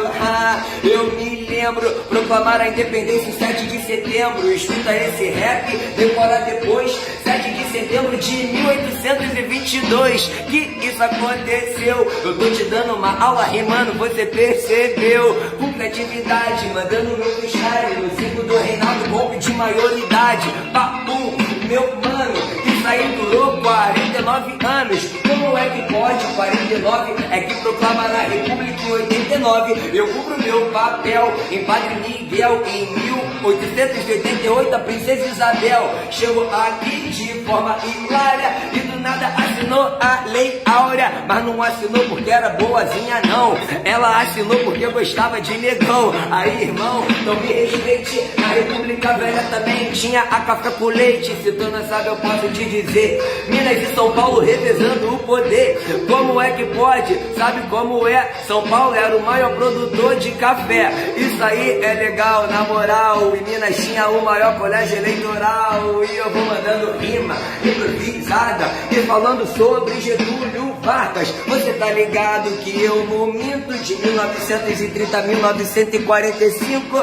eu me lembro, proclamar a independência em 7 de setembro, escuta esse rap, decora depois, 7 de setembro de 1822, que isso aconteceu, eu tô te dando uma aula rimando, você percebeu, com criatividade, mandando meu freestyle, no ciclo do Reinaldo, golpe de maioridade, papo, meu mano, isso aí durou 49 anos, como é que pode 49, é que proclama na República em 89, eu cumpro meu papel em Padre Miguel, em 1888 a Princesa Isabel chegou aqui de forma hilária e do nada assinou a Lei Áurea, mas não assinou porque era boazinha não, ela assinou porque gostava de negão, aí irmão, não me respeite, na República Velha também tinha a café com leite, se tu não sabe eu posso te dizer, Minas e São Paulo revezando o poder, como é que pode, sabe como é, São Paulo era o maior produtor de café, isso aí é legal, na moral, e Minas tinha o maior colégio eleitoral, e eu vou mandando rima improvisada, e falando sobre Getúlio Vargas, você tá ligado que eu no mito de 1930 a 1945,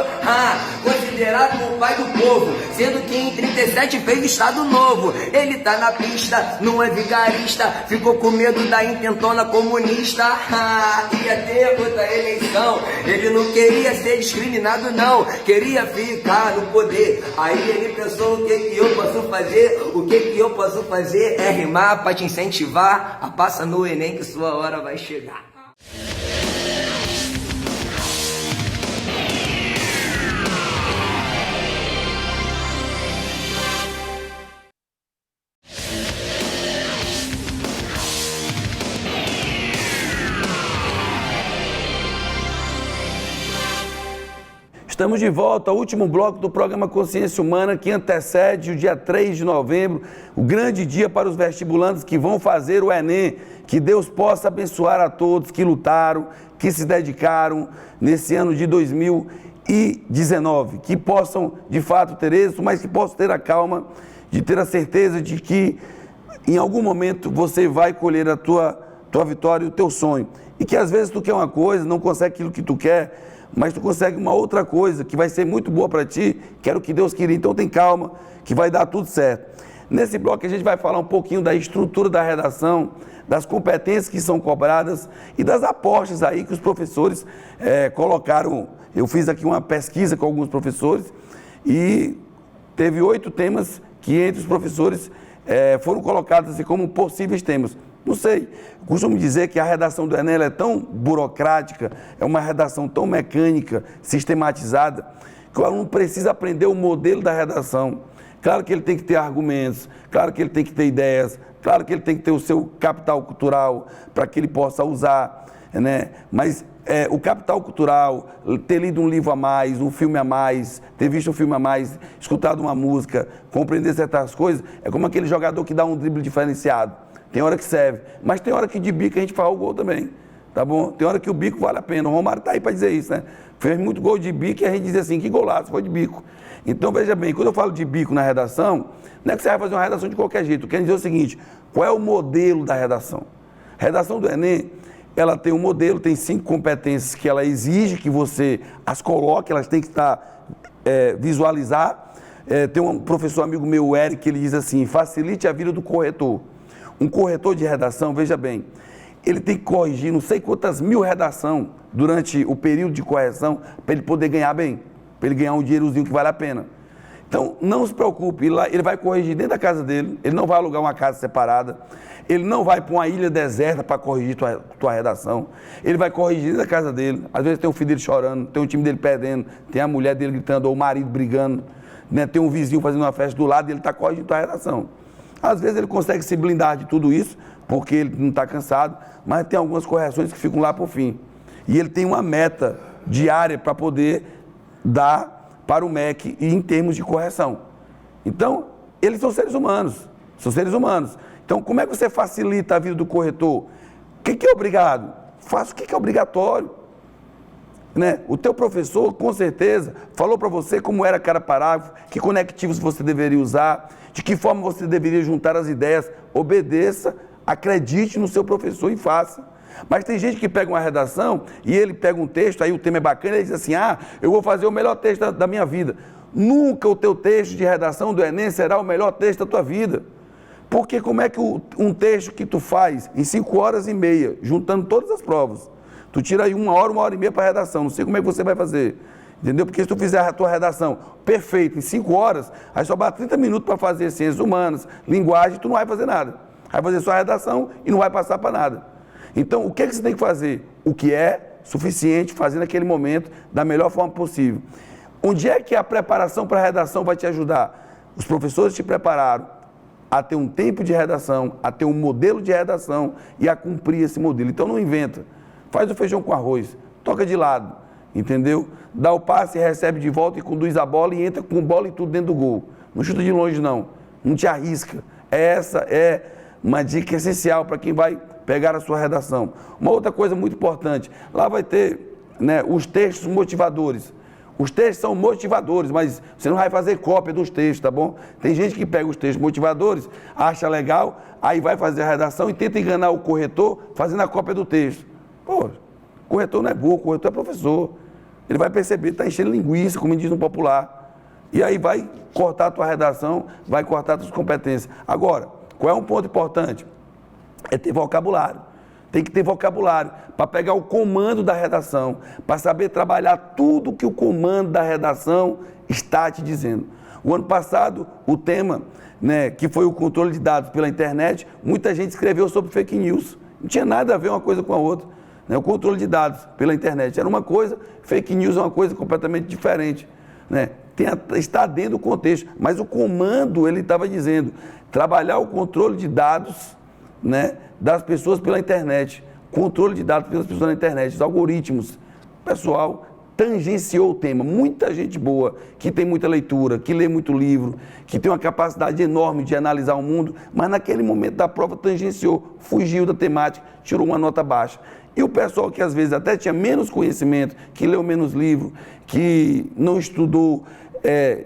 considerado o pai do povo, sendo que em 37 fez Estado Novo, ele tá na pista, não é vigarista, ficou com medo da intentona comunista, ia ter outra eleição, ele não queria ser discriminado não, queria ficar no poder, aí ele pensou o que que eu posso fazer, o que que eu posso fazer é rimar pra te incentivar, a passa no Enem que sua hora vai chegar. Estamos de volta ao último bloco do programa Consciência Humana, que antecede o dia 3 de novembro, o grande dia para os vestibulantes que vão fazer o Enem. Que Deus possa abençoar a todos que lutaram, que se dedicaram nesse ano de 2019, que possam de fato ter êxito, mas que possam ter a calma de ter a certeza de que em algum momento você vai colher a tua vitória e o teu sonho. E que às vezes tu quer uma coisa, não consegue aquilo que tu quer, mas tu consegue uma outra coisa que vai ser muito boa para ti, que era o que Deus queria. Então tem calma, que vai dar tudo certo. Nesse bloco a gente vai falar um pouquinho da estrutura da redação, das competências que são cobradas e das apostas aí que os professores colocaram. Eu fiz aqui uma pesquisa com alguns professores e teve 8 temas que entre os professores foram colocados assim como possíveis temas. Não sei, eu costumo dizer que a redação do Enem é tão burocrática, é uma redação tão mecânica, sistematizada, que o aluno precisa aprender o modelo da redação. Claro que ele tem que ter argumentos, claro que ele tem que ter ideias, claro que ele tem que ter o seu capital cultural para que ele possa usar, né? Mas o capital cultural, ter lido um livro a mais, um filme a mais, ter visto um filme a mais, escutado uma música, compreender certas coisas, é como aquele jogador que dá um drible diferenciado. Tem hora que serve, mas tem hora que de bico a gente faz o gol também, tá bom? Tem hora que o bico vale a pena. O Romário está aí para dizer isso, né? Fez muito gol de bico e a gente diz assim, que golaço, foi de bico. Então, veja bem, quando eu falo de bico na redação, não é que você vai fazer uma redação de qualquer jeito. Eu quero dizer o seguinte, qual é o modelo da redação? A redação do Enem, ela tem um modelo, tem 5 competências que ela exige que você as coloque, elas têm que estar visualizar. Tem um professor amigo meu, o Eric, que ele diz assim, facilite a vida do corretor. Um corretor de redação, veja bem, ele tem que corrigir não sei quantas mil redações durante o período de correção para ele poder ganhar bem, para ele ganhar um dinheirozinho que vale a pena. Então, não se preocupe, ele vai corrigir dentro da casa dele, ele não vai alugar uma casa separada, ele não vai para uma ilha deserta para corrigir tua redação, ele vai corrigir dentro da casa dele. Às vezes tem um filho dele chorando, tem um time dele perdendo, tem a mulher dele gritando, ou o marido brigando, né? Tem um vizinho fazendo uma festa do lado e ele está corrigindo tua redação. Às vezes ele consegue se blindar de tudo isso, porque ele não está cansado, mas tem algumas correções que ficam lá por fim. E ele tem uma meta diária para poder dar para o MEC em termos de correção. Então, eles são seres humanos, Então, como é que você facilita a vida do corretor? O que é obrigado? Faça o que é obrigatório. Né? O teu professor, com certeza, falou para você como era cada parágrafo, que conectivos você deveria usar, de que forma você deveria juntar as ideias. Obedeça, acredite no seu professor e faça. Mas tem gente que pega uma redação e ele pega um texto, aí o tema é bacana, e ele diz assim, eu vou fazer o melhor texto da minha vida. Nunca o teu texto de redação do Enem será o melhor texto da tua vida. Porque como é que um texto que tu faz em 5 horas e meia, juntando todas as provas, tu tira aí 1 hora e meia para redação, não sei como é que você vai fazer, entendeu? Porque se tu fizer a tua redação perfeita em 5 horas, aí sobrar 30 minutos para fazer ciências humanas, linguagem, tu não vai fazer nada. Vai fazer só a redação e não vai passar para nada. Então, o que você tem que fazer? O que é suficiente, fazer naquele momento da melhor forma possível. Onde é que a preparação para a redação vai te ajudar? Os professores te prepararam a ter um tempo de redação, a ter um modelo de redação e a cumprir esse modelo. Então, não inventa. Faz o feijão com arroz, toca de lado, entendeu? Dá o passe, recebe de volta e conduz a bola e entra com bola e tudo dentro do gol. Não chuta de longe, não. Não te arrisca. Essa é uma dica essencial para quem vai pegar a sua redação. Uma outra coisa muito importante, lá vai ter, né, os textos motivadores. Os textos são motivadores, mas você não vai fazer cópia dos textos, tá bom? Tem gente que pega os textos motivadores, acha legal, aí vai fazer a redação e tenta enganar o corretor fazendo a cópia do texto. Pô, o corretor não é burro, o corretor é professor. Ele vai perceber que está enchendo linguiça, como diz no popular. E aí vai cortar a tua redação, vai cortar as tuas competências. Agora, qual é um ponto importante? É ter vocabulário. Tem que ter vocabulário para pegar o comando da redação, para saber trabalhar tudo que o comando da redação está te dizendo. O ano passado, o tema, né, que foi o controle de dados pela internet, muita gente escreveu sobre fake news. Não tinha nada a ver uma coisa com a outra. Né? O controle de dados pela internet era uma coisa, fake news é uma coisa completamente diferente. Né? Está dentro do contexto, mas o comando, ele estava dizendo, trabalhar o controle de dados, né, das pessoas pela internet, controle de dados pelas pessoas na internet, os algoritmos. Pessoal, tangenciou o tema. Muita gente boa, que tem muita leitura, que lê muito livro, que tem uma capacidade enorme de analisar o mundo, mas naquele momento da prova tangenciou, fugiu da temática, tirou uma nota baixa. E o pessoal que às vezes até tinha menos conhecimento, que leu menos livro, que não estudou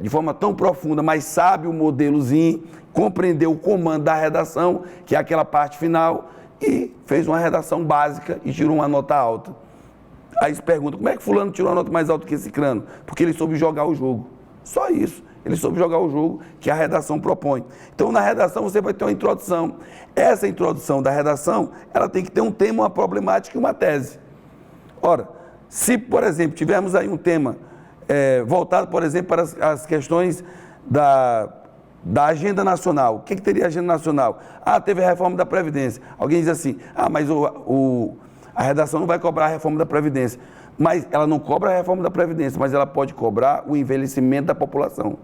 de forma tão profunda, mas sabe o modelozinho, compreendeu o comando da redação, que é aquela parte final, e fez uma redação básica e tirou uma nota alta. Aí se pergunta, como é que fulano tirou uma nota mais alta que esse crânio? Porque ele soube jogar o jogo. Só isso. Ele soube jogar o jogo que a redação propõe. Então, na redação, você vai ter uma introdução. Essa introdução da redação, ela tem que ter um tema, uma problemática e uma tese. Ora, se, por exemplo, tivermos aí um tema voltado, por exemplo, para as questões da agenda nacional. O que teria a agenda nacional? Teve a reforma da Previdência. Alguém diz assim, mas a redação não vai cobrar a reforma da Previdência. Mas ela não cobra a reforma da Previdência, mas ela pode cobrar o envelhecimento da população.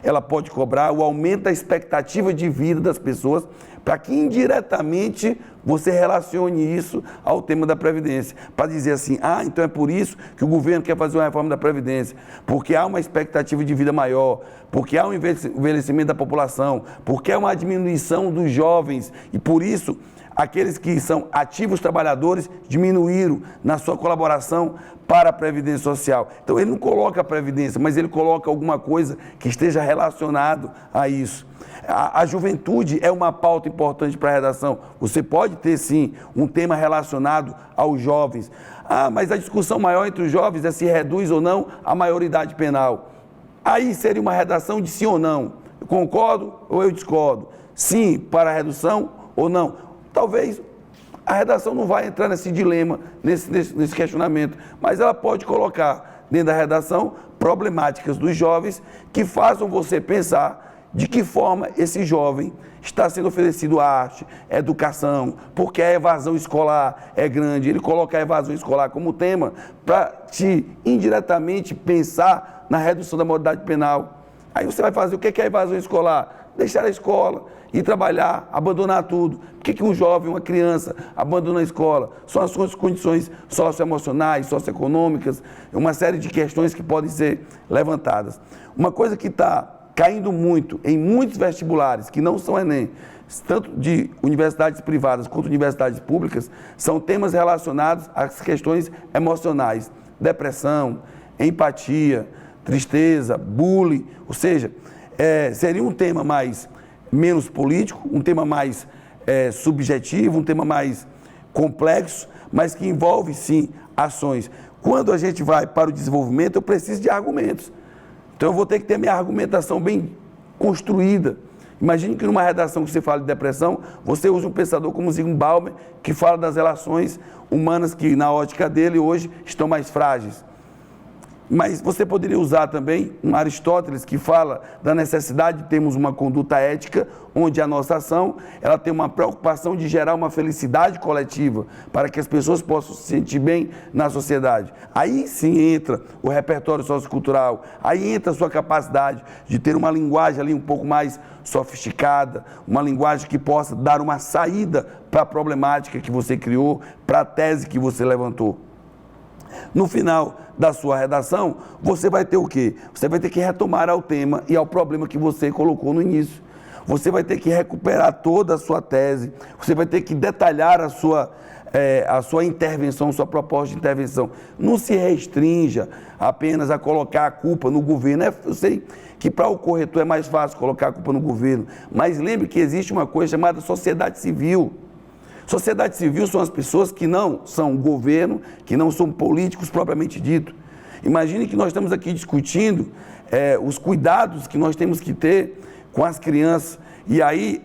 Ela pode cobrar o aumento da expectativa de vida das pessoas, para que indiretamente você relacione isso ao tema da Previdência. Para dizer assim, então é por isso que o governo quer fazer uma reforma da Previdência, porque há uma expectativa de vida maior, porque há um envelhecimento da população, porque há uma diminuição dos jovens, e por isso aqueles que são ativos trabalhadores diminuíram na sua colaboração para a Previdência Social. Então ele não coloca a Previdência, mas ele coloca alguma coisa que esteja relacionado a isso. A juventude é uma pauta importante para a redação. Você pode ter sim um tema relacionado aos jovens. Mas a discussão maior entre os jovens é se reduz ou não a maioridade penal. Aí seria uma redação de sim ou não. Eu concordo ou eu discordo? Sim para a redução ou não? Talvez a redação não vai entrar nesse dilema, nesse questionamento, mas ela pode colocar dentro da redação problemáticas dos jovens que façam você pensar de que forma esse jovem está sendo oferecido arte, educação, porque a evasão escolar é grande. Ele coloca a evasão escolar como tema para te indiretamente pensar na redução da moralidade penal. Aí você vai fazer o que é a evasão escolar? Deixar a escola, ir trabalhar, abandonar tudo. Por que um jovem, uma criança, abandona a escola? São as suas condições socioemocionais, socioeconômicas, uma série de questões que podem ser levantadas. Uma coisa que está caindo muito em muitos vestibulares, que não são Enem, tanto de universidades privadas quanto universidades públicas, são temas relacionados às questões emocionais. Depressão, empatia, tristeza, bullying, ou seja, seria um tema menos político, um tema mais subjetivo, um tema mais complexo, mas que envolve sim ações. Quando a gente vai para o desenvolvimento, eu preciso de argumentos. Então eu vou ter que ter minha argumentação bem construída. Imagine que numa redação que você fala de depressão, você usa um pensador como Zygmunt Bauman, que fala das relações humanas que na ótica dele hoje estão mais frágeis. Mas você poderia usar também um Aristóteles que fala da necessidade de termos uma conduta ética, onde a nossa ação ela tem uma preocupação de gerar uma felicidade coletiva, para que as pessoas possam se sentir bem na sociedade. Aí sim entra o repertório sociocultural, aí entra a sua capacidade de ter uma linguagem ali um pouco mais sofisticada, uma linguagem que possa dar uma saída para a problemática que você criou, para a tese que você levantou. No final da sua redação, você vai ter o quê? Você vai ter que retomar ao tema e ao problema que você colocou no início. Você vai ter que recuperar toda a sua tese, você vai ter que detalhar a sua intervenção, sua proposta de intervenção. Não se restrinja apenas a colocar a culpa no governo. Eu sei que para o corretor é mais fácil colocar a culpa no governo, mas lembre que existe uma coisa chamada sociedade civil. Sociedade civil são as pessoas que não são governo, que não são políticos propriamente dito. Imagine que nós estamos aqui discutindo os cuidados que nós temos que ter com as crianças. E aí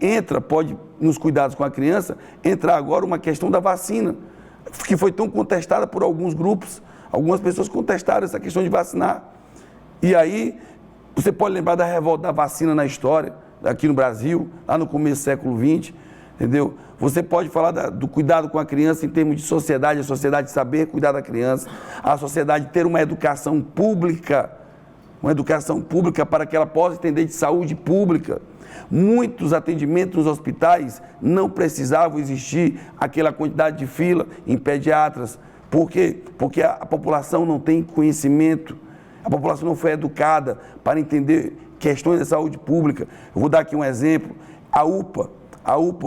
pode, nos cuidados com a criança, entrar agora uma questão da vacina, que foi tão contestada por alguns grupos. Algumas pessoas contestaram essa questão de vacinar. E aí, você pode lembrar da revolta da vacina na história, aqui no Brasil, lá no começo do século XX, entendeu? Você pode falar do cuidado com a criança em termos de sociedade, a sociedade saber cuidar da criança, a sociedade ter uma educação pública para que ela possa entender de saúde pública. Muitos atendimentos nos hospitais não precisavam existir aquela quantidade de fila em pediatras, Por quê? Porque a população não tem conhecimento, a população não foi educada para entender questões de saúde pública. Eu vou dar aqui um exemplo. A UPA,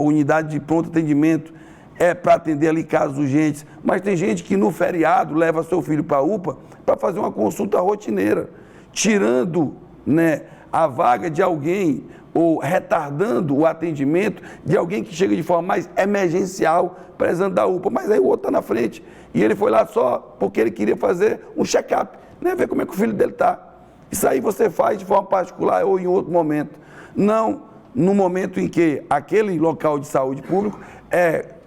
Unidade de Pronto Atendimento, é para atender ali casos urgentes, mas tem gente que no feriado leva seu filho para a UPA para fazer uma consulta rotineira, tirando, né, a vaga de alguém ou retardando o atendimento de alguém que chega de forma mais emergencial precisando da UPA, mas aí o outro está na frente e ele foi lá só porque ele queria fazer um check-up, né, ver como é que o filho dele está. Isso aí você faz de forma particular ou em outro momento, não no momento em que aquele local de saúde público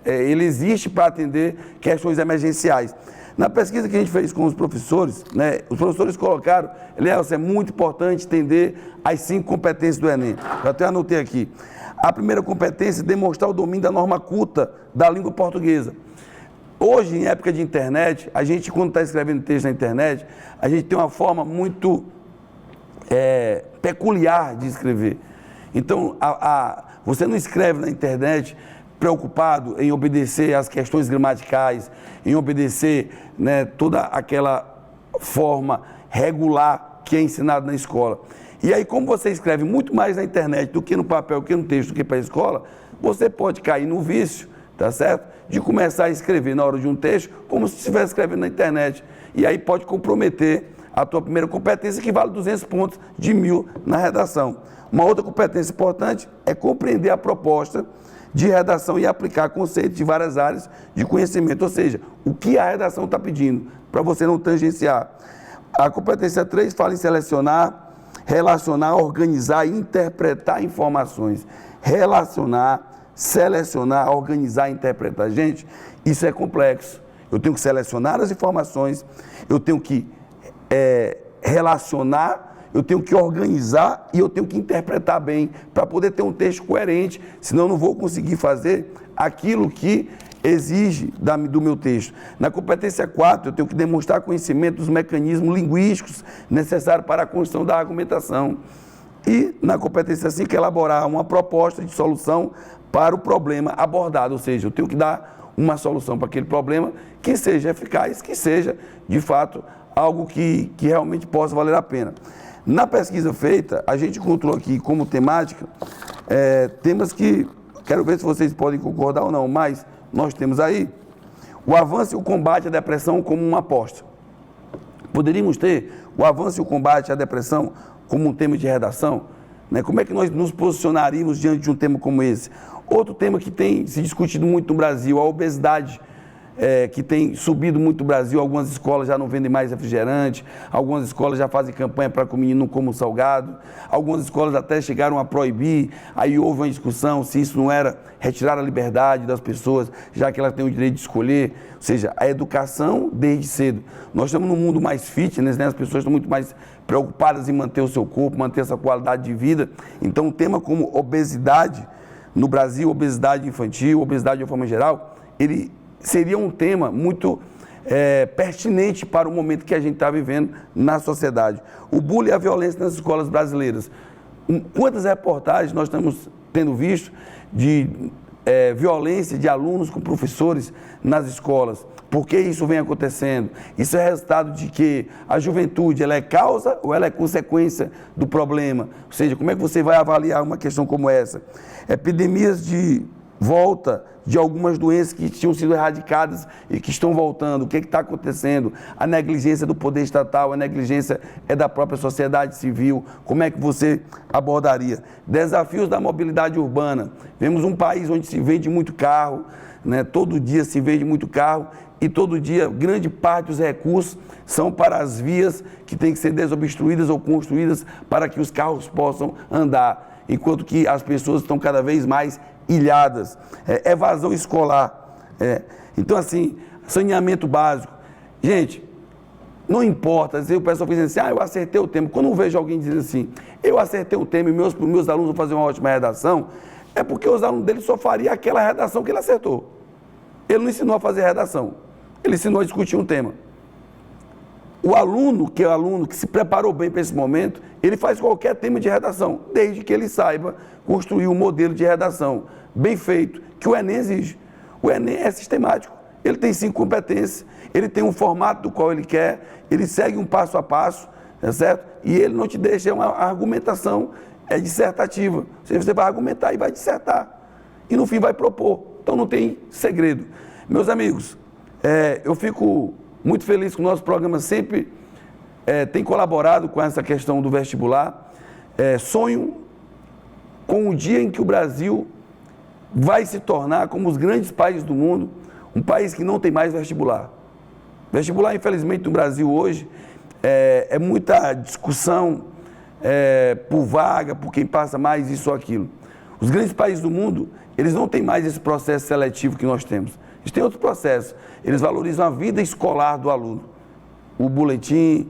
ele existe para atender questões emergenciais. Na pesquisa que a gente fez com os professores, né, os professores colocaram, é muito importante entender as 5 competências do Enem. Eu até anotei aqui. A primeira competência é demonstrar o domínio da norma culta da língua portuguesa. Hoje, em época de internet, a gente, quando está escrevendo texto na internet, a gente tem uma forma muito peculiar de escrever. Então, você não escreve na internet preocupado em obedecer às questões gramaticais, em obedecer, né, toda aquela forma regular que é ensinado na escola. E aí, como você escreve muito mais na internet do que no papel, do que no texto, do que para a escola, você pode cair no vício, tá certo? De começar a escrever na hora de um texto como se estivesse escrevendo na internet. E aí pode comprometer a tua primeira competência, que vale 200 pontos de 1000 na redação. Uma outra competência importante é compreender a proposta de redação e aplicar conceitos de várias áreas de conhecimento, ou seja, o que a redação está pedindo, para você não tangenciar. A competência 3 fala em selecionar, relacionar, organizar e interpretar informações. Relacionar, selecionar, organizar e interpretar. Gente, isso é complexo. Eu tenho que selecionar as informações, eu tenho que relacionar, eu tenho que organizar e eu tenho que interpretar bem para poder ter um texto coerente, senão eu não vou conseguir fazer aquilo que exige do meu texto. Na competência 4, eu tenho que demonstrar conhecimento dos mecanismos linguísticos necessários para a construção da argumentação. E na competência 5, elaborar uma proposta de solução para o problema abordado, ou seja, eu tenho que dar uma solução para aquele problema que seja eficaz, que seja, de fato, algo que realmente possa valer a pena. Na pesquisa feita, a gente encontrou aqui como temática temas que, quero ver se vocês podem concordar ou não, mas nós temos aí o avanço e o combate à depressão como uma aposta. Poderíamos ter o avanço e o combate à depressão como um tema de redação, né? Como é que nós nos posicionaríamos diante de um tema como esse? Outro tema que tem se discutido muito no Brasil, a obesidade, que tem subido muito no Brasil. Algumas escolas já não vendem mais refrigerante, algumas escolas já fazem campanha para que o menino não coma um salgado, algumas escolas até chegaram a proibir, aí houve uma discussão se isso não era retirar a liberdade das pessoas, já que elas têm o direito de escolher, ou seja, a educação desde cedo. Nós estamos num mundo mais fitness, né? As pessoas estão muito mais preocupadas em manter o seu corpo, manter essa qualidade de vida, então um tema como obesidade no Brasil, obesidade infantil, obesidade de uma forma geral, ele seria um tema muito pertinente para o momento que a gente está vivendo na sociedade. O bullying e a violência nas escolas brasileiras. Quantas reportagens nós estamos tendo visto de violência de alunos com professores nas escolas? Por que isso vem acontecendo? Isso é resultado de que a juventude, ela é causa ou ela é consequência do problema? Ou seja, como é que você vai avaliar uma questão como essa? Epidemias de volta de algumas doenças que tinham sido erradicadas e que estão voltando. O que está acontecendo? A negligência do poder estatal, a negligência da própria sociedade civil. Como é que você abordaria? Desafios da mobilidade urbana. Vemos um país onde se vende muito carro, né? Todo dia se vende muito carro e todo dia grande parte dos recursos são para as vias que têm que ser desobstruídas ou construídas para que os carros possam andar, enquanto que as pessoas estão cada vez mais ilhadas. Evasão escolar. Então, assim, saneamento básico. Gente, não importa, o pessoal fica dizendo assim, eu acertei o tema. Quando eu vejo alguém dizendo assim, eu acertei o tema e meus alunos vão fazer uma ótima redação, é porque os alunos dele só fariam aquela redação que ele acertou. Ele não ensinou a fazer redação, ele ensinou a discutir um tema. O aluno que se preparou bem para esse momento, ele faz qualquer tema de redação, desde que ele saiba construir um modelo de redação bem feito, que o Enem exige. O Enem é sistemático, ele tem 5 competências, ele tem um formato do qual ele quer, ele segue um passo a passo, tá certo? E ele não te deixa uma argumentação dissertativa. Você vai argumentar e vai dissertar. E no fim vai propor. Então não tem segredo. Meus amigos, eu fico muito feliz que o nosso programa sempre tem colaborado com essa questão do vestibular. Sonho com o dia em que o Brasil vai se tornar, como os grandes países do mundo, um país que não tem mais vestibular. Vestibular, infelizmente, no Brasil hoje, é muita discussão por vaga, por quem passa mais isso ou aquilo. Os grandes países do mundo, eles não têm mais esse processo seletivo que nós temos. Eles têm outro processo. Eles valorizam a vida escolar do aluno. O boletim,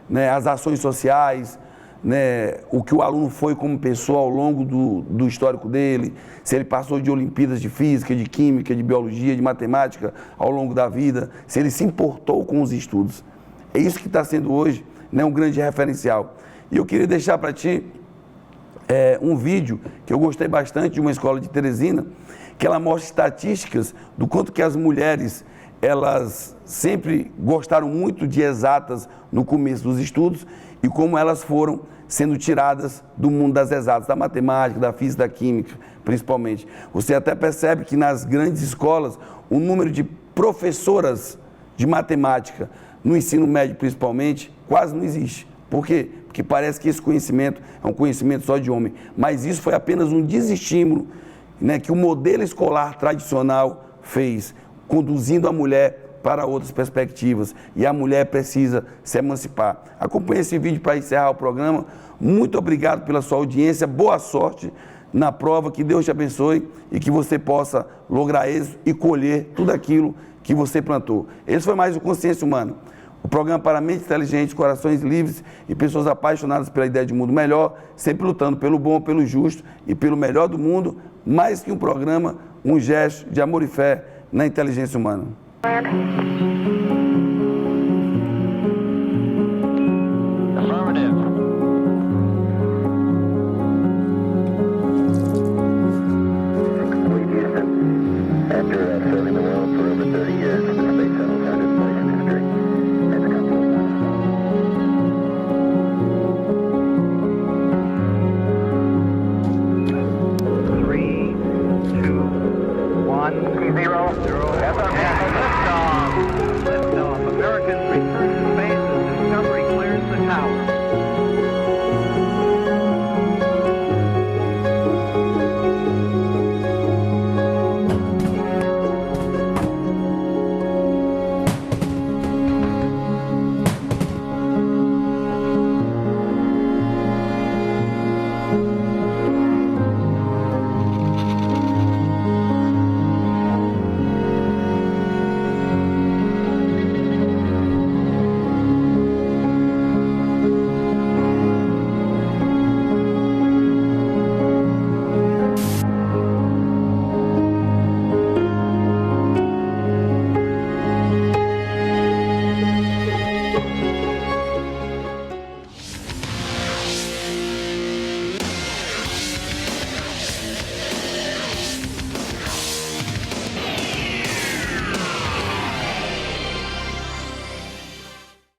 né, as ações sociais, né, o que o aluno foi como pessoa ao longo do histórico dele, se ele passou de Olimpíadas de Física, de Química, de Biologia, de Matemática ao longo da vida, se ele se importou com os estudos. É isso que está sendo hoje, né, um grande referencial. E eu queria deixar para ti um vídeo que eu gostei bastante de uma escola de Teresina, que ela mostra estatísticas do quanto que as mulheres, elas sempre gostaram muito de exatas no começo dos estudos e como elas foram sendo tiradas do mundo das exatas, da matemática, da física, da química, principalmente. Você até percebe que nas grandes escolas, o número de professoras de matemática, no ensino médio principalmente, quase não existe. Por quê? Porque parece que esse conhecimento é um conhecimento só de homem. Mas isso foi apenas um desestímulo, né, que o modelo escolar tradicional fez, conduzindo a mulher para outras perspectivas. E a mulher precisa se emancipar. Acompanhe esse vídeo para encerrar o programa. Muito obrigado pela sua audiência. Boa sorte na prova. Que Deus te abençoe e que você possa lograr êxito e colher tudo aquilo que você plantou. Esse foi mais o Consciência Humana. O programa para mentes inteligentes, corações livres e pessoas apaixonadas pela ideia de um mundo melhor, sempre lutando pelo bom, pelo justo e pelo melhor do mundo, mais que um programa, um gesto de amor e fé na inteligência humana.